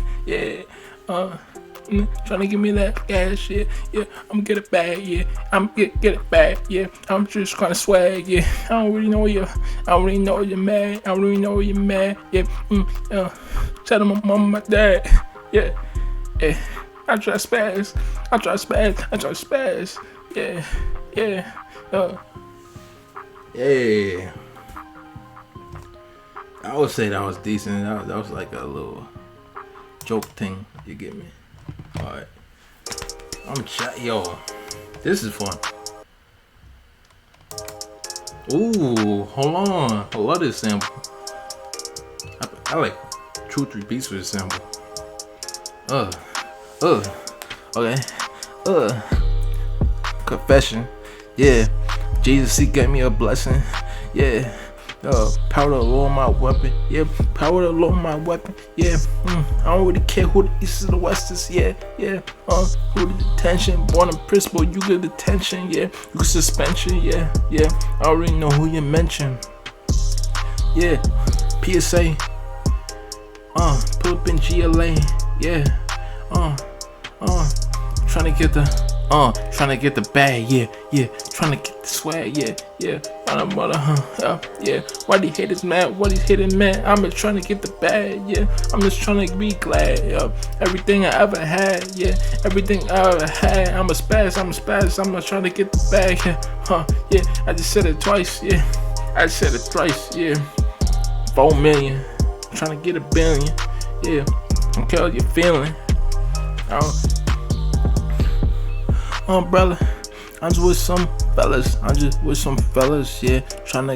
Trying to give me that cash, yeah. I'm get it back, yeah. I'm get it back, yeah. I'm just kind of swag, yeah. I don't really know you're mad. Yeah. Shout out my mom, my dad, yeah. I try to spaz, yeah. Yeah. I would say that was decent. That was like a little joke thing. You get me? Alright. Yo, this is fun. Ooh, hold on. I love this sample. I like 2-3 beats with this sample. Okay. Confession. Yeah. Jesus, he gave me a blessing. Yeah. Power to Lord my weapon. Yeah, power to Lord my weapon. Yeah, I don't really care who the east is, the west is. Yeah. Who the detention? Born in principle, you get detention. Yeah, you get suspension. Yeah. I already know who you mention. Yeah, PSA. Put up in GLA. Yeah. Trying to get the bag, yeah, trying to get the swag, yeah. Yeah. Why these haters mad? I'm just trying to get the bag, yeah. I'm just trying to be glad, everything I ever had, yeah. Everything I ever had, I'm a spaz. I'm not trying to get the bag, yeah. I just said it twice, yeah. I said it thrice, yeah. 4 million, I'm trying to get a billion, yeah. I don't care how you're feeling. Brother, I'm just with some fellas, yeah. Trying to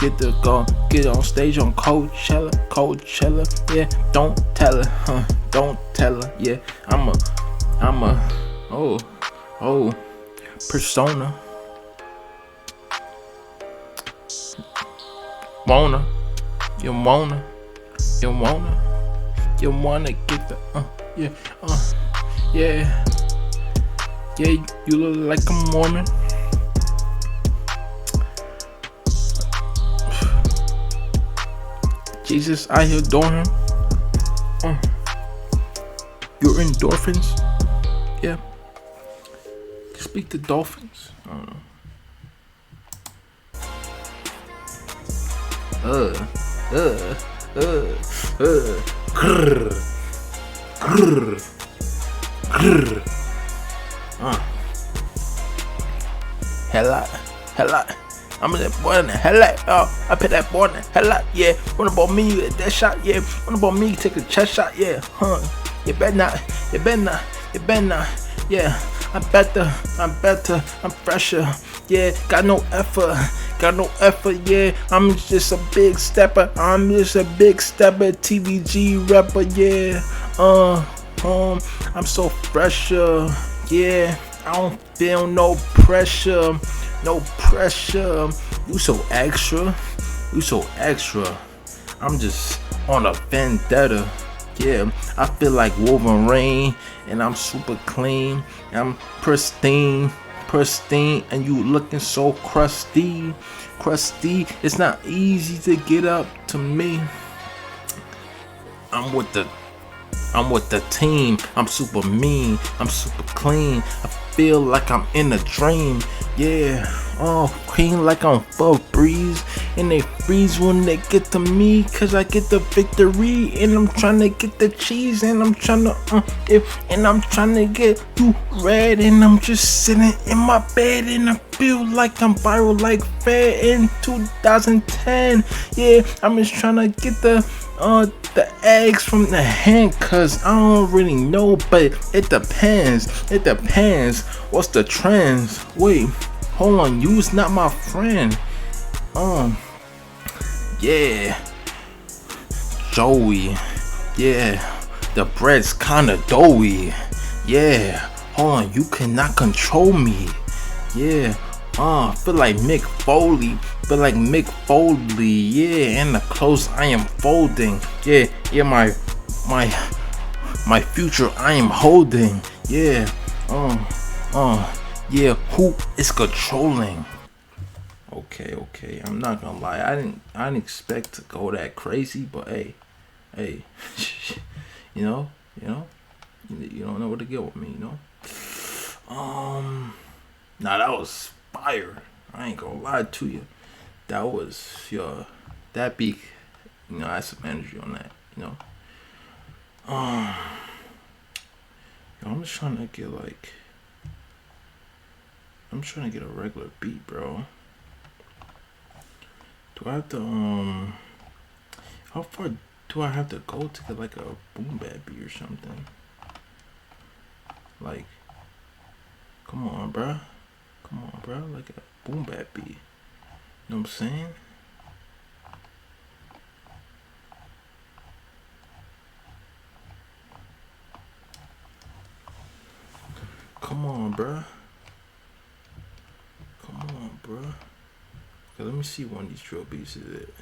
get on stage on Coachella, yeah. Don't tell her, yeah. I'm a persona. You wanna get the, yeah. Yeah, you look like a Mormon. Jesus, I adore him. Your endorphins. Yeah. Speak to dolphins. I don't know. Grrr. Grrr. Grrr. Hella. I'm that boy in the hella. I put that boy in the hella. Yeah. What about me at that shot? Yeah. What about me take a chest shot? Yeah. You better not. Yeah. I'm better. I'm fresher. Yeah. Got no effort. Yeah. I'm just a big stepper. TVG rapper. Yeah. I'm so fresher. Yeah. I don't feel no pressure. You so extra. I'm just on a vendetta. Yeah, I feel like Wolverine, and I'm super clean. I'm pristine, and you looking so crusty. It's not easy to get up to me. I'm with the team. I'm super mean. I'm super clean. I feel like I'm in a dream. Yeah. Clean like I'm full breeze. And they freeze when they get to me. Cause I get the victory. And I'm trying to get the cheese. And I'm trying to get you red. And I'm just sitting in my bed. And I feel like I'm viral like Fed in 2010. Yeah, I'm just trying to get the eggs from the hen, cause I don't really know, but it depends. What's the trends? Wait, hold on, you's not my friend. Yeah, Joey. Yeah, the bread's kinda doughy. Yeah, hold on, you cannot control me. Yeah. Feel like Mick Foley. Yeah, and the clothes I am folding. Yeah, my future I am holding. Yeah, yeah, who is controlling? Okay, I'm not gonna lie. I didn't expect to go that crazy, but hey, you don't know where to go with me, Nah, that was fire. I ain't gonna lie to you. That was that beat. I had some energy on that. I'm just trying to get a regular beat, bro. Do I have to how far do I have to go to get like a boom bap beat or something? Like, come on, bro, like a boom bap beat. You know what I'm saying? Come on, bruh. Okay, let me see one of these drill beats is it.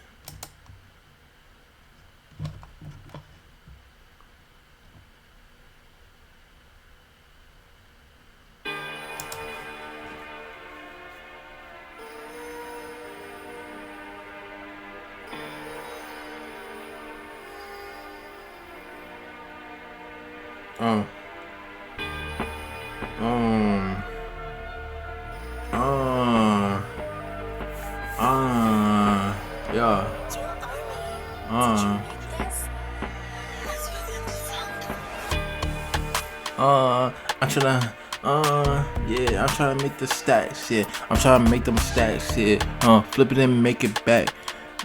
I'm trying to make the stacks, yeah. I'm trying to make them stacks, yeah. Flip it and make it back,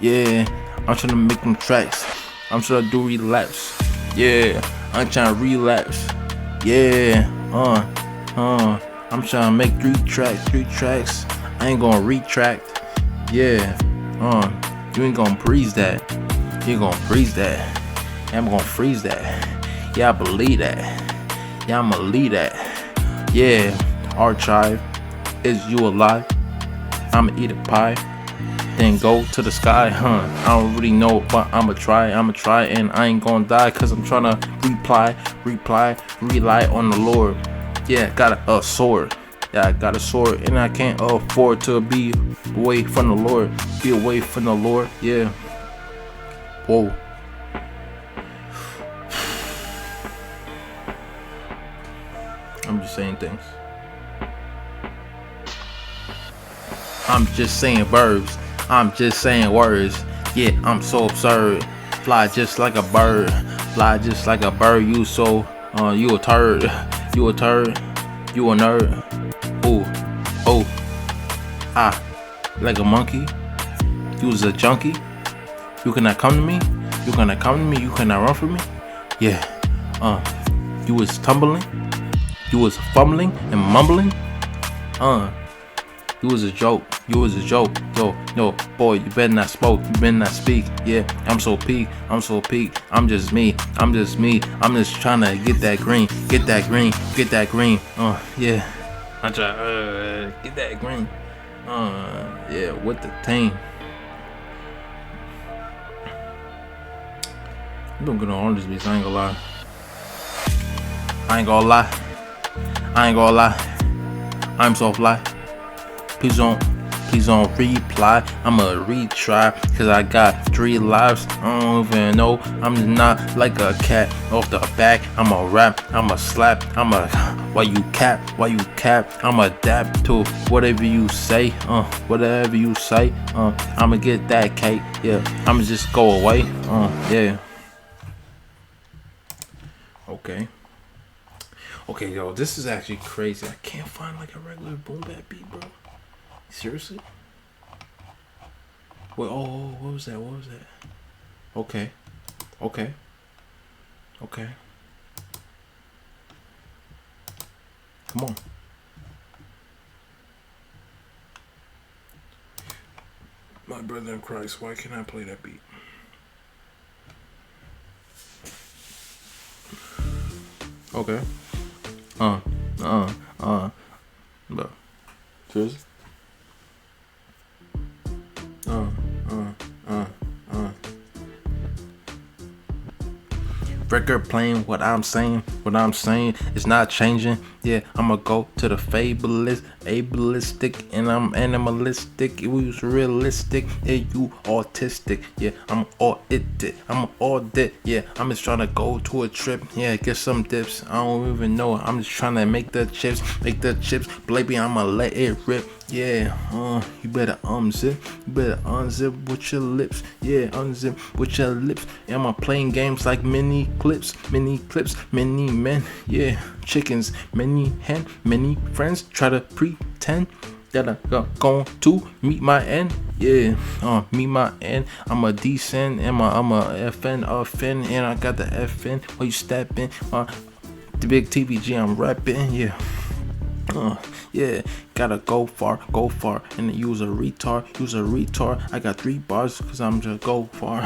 yeah. I'm trying to make them tracks. I'm trying to do relapse, yeah. I'm trying to relapse, yeah. I'm trying to make three tracks. I ain't gonna retract, yeah. You ain't gonna breeze that. You gonna freeze that. I'm gonna freeze that. Yeah, I believe that. Yeah, I'ma leave that. Yeah, archive. Is you alive? I'ma eat a pie. Then go to the sky, I don't really know, but I'ma try, and I ain't gonna die, cause I'm tryna rely on the Lord. Yeah, got a sword. Yeah, I got a sword, and I can't afford to be away from the Lord. Yeah. Whoa. I'm just saying things. I'm just saying verbs. I'm just saying words. Yeah, I'm so absurd. Fly just like a bird. Fly just like a bird. You you a turd. You a turd. You a nerd. Ooh, oh, ah, like a monkey. You was a junkie. You cannot come to me. You cannot come to me. You cannot run from me. Yeah, you was tumbling. You was fumbling and mumbling. You was a joke. You was a joke. Yo, boy, you better not smoke. You better not speak. Yeah, I'm so peak. I'm so peak. I'm just me. I'm just me. I'm just trying to get that green. Get that green. Get that green. Yeah. I'm trying get that green. Yeah, with the team. I'm doing good on all these beats. I ain't gonna lie. I ain't gonna lie. I ain't gonna lie. I'm so fly. Please don't reply. I'ma retry, cause I got 3 lives. I don't even know. I'm not like a cat off the back. I'ma rap, I'ma slap, why you cap, I'ma adapt to whatever you say, whatever you say, I'ma get that cake, yeah, I'ma just go away, yeah. Okay, yo, this is actually crazy. I can't find like a regular boom bap beat, bro. Seriously? Wait, what was that? Okay. Come on. My brother in Christ, why can't I play that beat? Okay. Bro. Seriously? Record playing what I'm saying it's not changing. Yeah, I'ma go to the fabulous, ableistic, and I'm animalistic. We was realistic. Yeah, you autistic. Yeah, I'm all it. I'm all that. Yeah, I'm just trying to go to a trip. Yeah, get some dips. I don't even know. I'm just trying to make the chips. Baby, I'ma let it rip. Yeah, you better unzip. You better unzip with your lips. Yeah, unzip with your lips. Am I playing games like mini clips, many men? Yeah, chickens, many hen, many friends. Try to pretend that I'm going to meet my end. Yeah, meet my end. I'm a decent, I'm a FN, and I got the FN. While you stepping, the big TVG, I'm rapping. Yeah. Yeah, gotta go far, and use a retard. I got 3 bars, cause I'm just go far.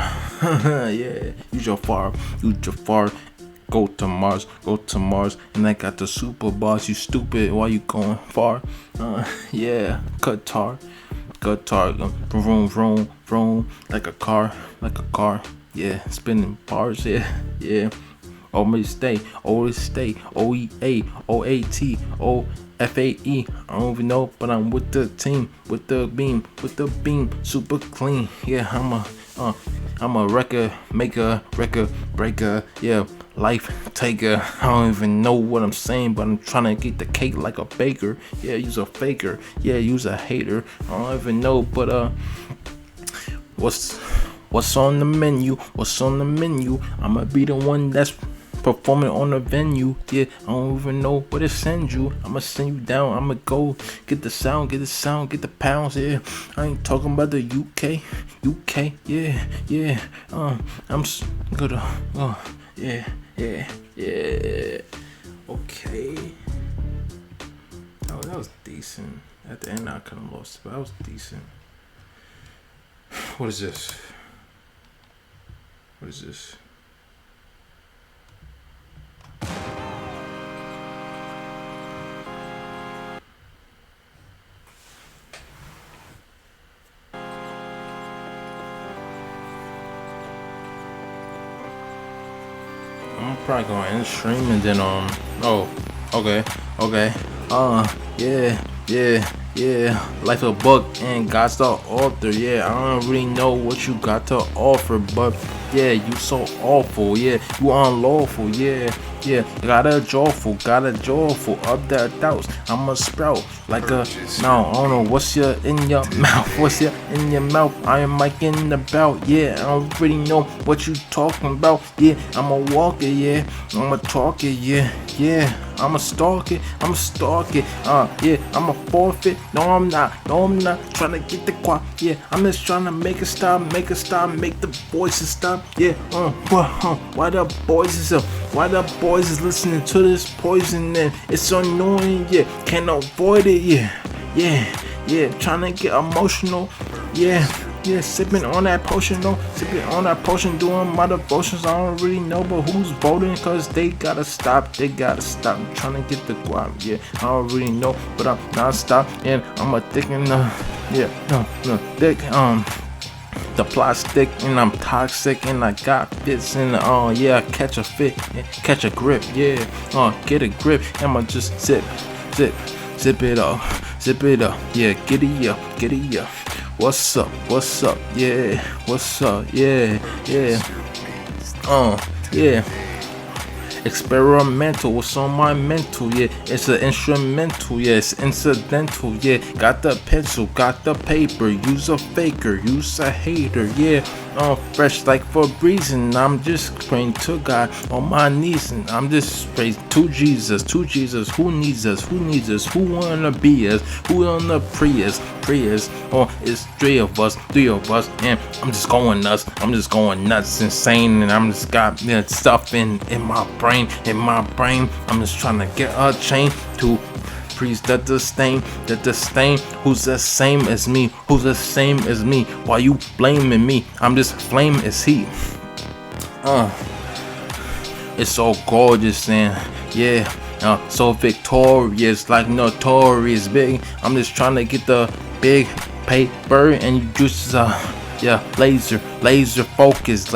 Yeah, use your far. Go to Mars, and I got the super boss. You stupid, why you going far? Yeah, guitar, vroom, like a car. Yeah, spinning bars, yeah. Always stay, OEA, OAT, OFAE. I don't even know, but I'm with the team, with the beam, super clean. Yeah, I'm a record maker, record breaker. Yeah, life taker. I don't even know what I'm saying, but I'm trying to get the cake like a baker. Yeah, use a faker. Yeah, use a hater. I don't even know, but what's on the menu? I'ma be the one that's performing on the venue. Yeah, I don't even know where to send you. I'ma send you down. I'ma go get the sound, get the pounds. Yeah, I ain't talking about the UK. Yeah. I'm gonna. Yeah. Okay. Oh, that was decent. At the end, I kind of lost it, but that was decent. What is this? I'm probably gonna end stream and then oh, okay. Yeah, life a book and God's the author. Yeah, I don't really know what you got to offer, but yeah, you so awful. Yeah, you unlawful. Yeah, got a joyful of the doubts. I'm a sprout like a now. I don't know what's in your mouth. What's in your mouth? I am like in the bout. Yeah, I don't really know what you talking about. Yeah, I'm a walker. Yeah, I'm a talker. Yeah. I'm a stalker. Yeah, I'm a forfeit. No, I'm not. Trying to get the quiet. Yeah, I'm just trying to make it stop, make the voices stop. Yeah, why the boys is listening to this poison? And it's so annoying. Yeah, can't avoid it. Yeah, trying to get emotional. Yeah, sipping on that potion, doing my devotions. I don't really know, but who's voting? Cause they gotta stop. I'm trying to get the guap. Yeah, I don't really know, but I'm non-stop, and I'm a thick and thick. The plastic, and I'm toxic, and I got fits, and I catch a fit, catch a grip. Yeah, get a grip. I'ma just zip it up. Yeah, giddy up. What's up? Yeah, what's up? Yeah. Experimental, what's on my mental? Yeah, it's an instrumental. Yeah, it's incidental. Yeah, got the pencil, got the paper. Use a faker, use a hater. Yeah, fresh like for reason. I'm just praying to God on my knees, and I'm just praying to Jesus. Who needs us? Who wanna be us? Who wanna pray us? It's three of us, and I'm just going nuts, insane, and I'm just got stuff in my brain. I'm just trying to get a chain to priest that the stain, who's the same as me, why you blaming me? I'm just flame as heat. It's so gorgeous and so victorious, like notorious big. I'm just trying to get the big paper, and you just laser focus.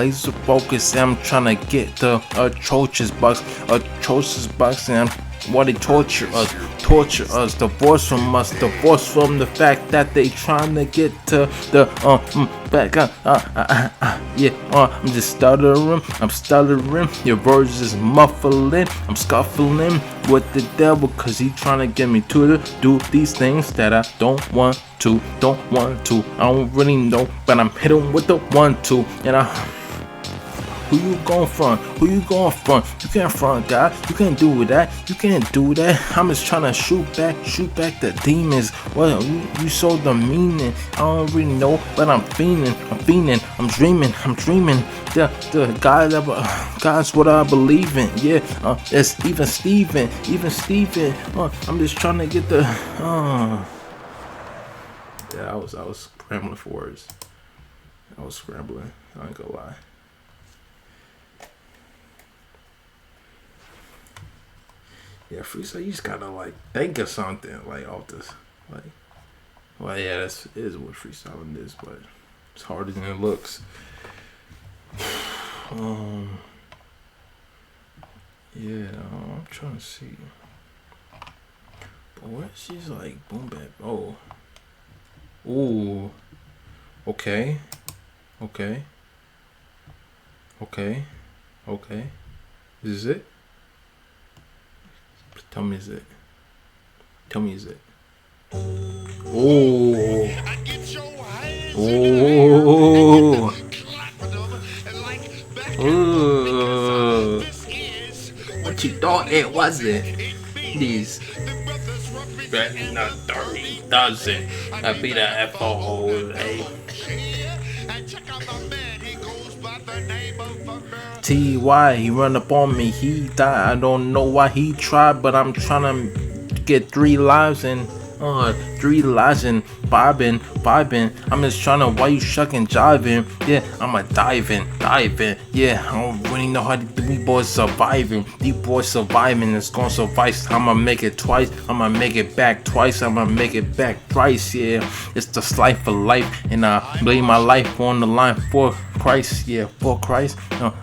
I'm trying to get the atrocious bucks, and why they torture us, divorce from the fact that they trying to get to the back. I'm just stuttering. Your words is muffling. I'm scuffling with the devil, cause he trying to get me to do these things that I don't want to. I don't really know, but I'm hitting with the 1-2, and who you going front? You can't front, God. You can't do that. I'm just trying to shoot back the demons. Well, you saw the meaning. I don't really know, but I'm fiending. I'm dreaming. The God's what I believe in. Yeah, it's even Steven. I'm just trying to get the. Yeah, I was scrambling for words. I ain't gonna lie. Yeah, freestyle, you just gotta like think of something like off this, like. Well, yeah, that is what freestyling is, but it's harder than it looks. Yeah, I'm trying to see. But what she's like boom bap? Oh. Ooh. Okay. This is it? Tell me is it? Oh. What you thought it wasn't? These not 30,000. I be the FOA. T.Y. he run up on me, he died. I don't know why he tried, but I'm trying to get 3 lives and 3 lives and vibing. I'm just trying to, why you shucking jiving? Yeah, I'm a diving. Yeah, I don't really know how these boys surviving. It's gonna survive. I'ma make it twice. I'ma make it back twice. I'ma make it back thrice. Yeah, it's the slice for life, and I lay my life on the line for Christ. Yeah, for Christ.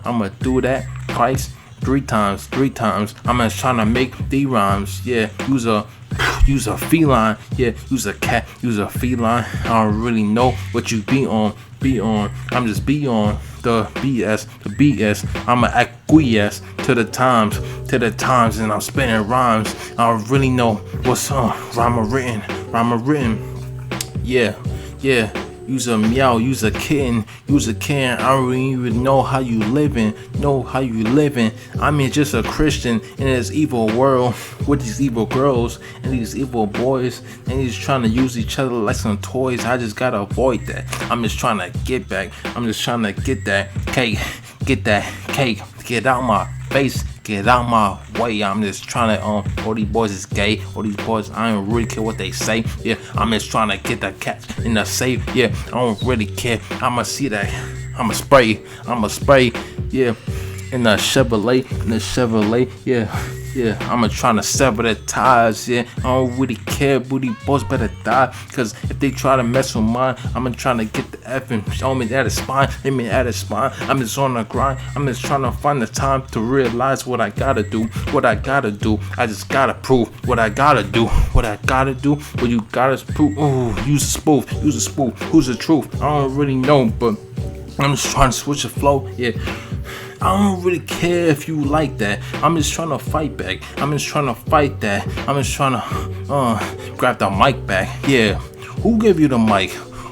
I'ma do that twice. 3 times. I'm just trying to make the rhymes. Yeah, use a You's a feline, yeah, you's a cat, you's a feline. I don't really know what you be on. I'm just be on the BS. I'ma acquiesce to the times, and I'm spinning rhymes. I don't really know what's rhyme written. Yeah. You's a meow, you's a kitten, I don't even know how you living, I mean, just a Christian in this evil world with these evil girls and these evil boys, and he's trying to use each other like some toys. I just gotta avoid that. I'm just trying to get back. I'm just trying to get that cake, get out my face. Get out my way. I'm just trying to all these boys is gay. All these boys, I don't really care what they say. Yeah, I'm just trying to get the cat in the safe. Yeah, I don't really care. I'ma see that. I'ma spray. Yeah, in the Chevrolet. Yeah, I'ma trying to sever the ties, yeah. I don't really care, booty boys better die. Cause if they try to mess with mine, I'ma trying to get the effing show me at his spine, hit me at his spine. I'm just on the grind, I'm just trying to find the time to realize what I gotta do. I just gotta prove what I gotta do. What you gotta prove. Ooh, use a spoof. Who's the truth? I don't really know, but I'm just trying to switch the flow, yeah. I don't really care if you like that. I'm just trying to fight back. I'm just trying to fight that. I'm just trying to grab the mic back. Yeah. Who gave you the mic?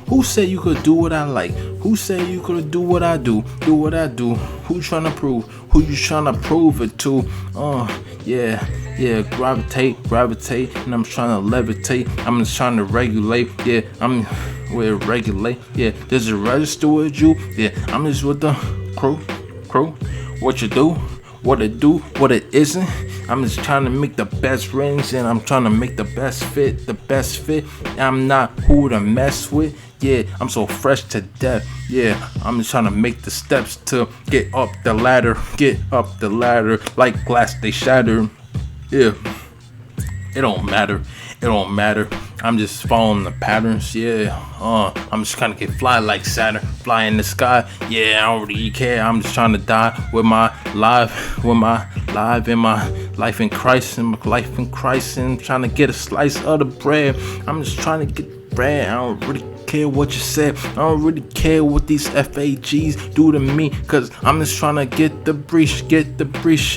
Who said you could do what I like? Who said you could do what I do? Do what I do. Who trying to prove? Who you trying to prove it to? Yeah, gravitate, and I'm trying to levitate. I'm just trying to regulate. Yeah, regulate. Yeah, there's a register with you. Yeah, I'm just with the crew. What you do, what it do, what it isn't. I'm just trying to make the best rings, and I'm trying to make the best fit. I'm not who to mess with. Yeah, I'm so fresh to death. Yeah, I'm just trying to make the steps to get up the ladder. Like glass they shatter. Yeah, it don't matter. I'm just following the patterns, yeah. I'm just trying to get fly like Saturn, fly in the sky. Yeah, I don't really care. I'm just trying to die with my life in my life in Christ, and trying to get a slice of the bread. I'm just trying to get bread. I don't really care what you said. I don't really care what these FAGs do to me, cause I'm just trying to get the breach,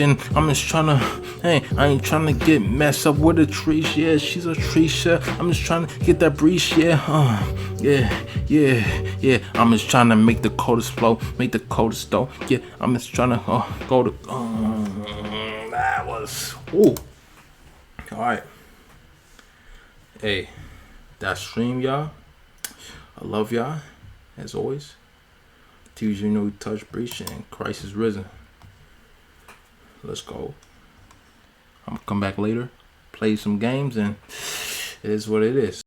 and I'm just trying to, hey, I ain't trying to get messed up with a tree. Yeah, she's a tree. I'm just trying to get that breach. Yeah, I'm just trying to make the coldest flow, make the coldest dough. Yeah, I'm just trying to go to. That was ooh. All right. Hey, that stream, y'all. I love y'all, as always. Tuesday, you know, touch breach, and Christ is risen. Let's go. I'm gonna come back later, play some games, and it is what it is.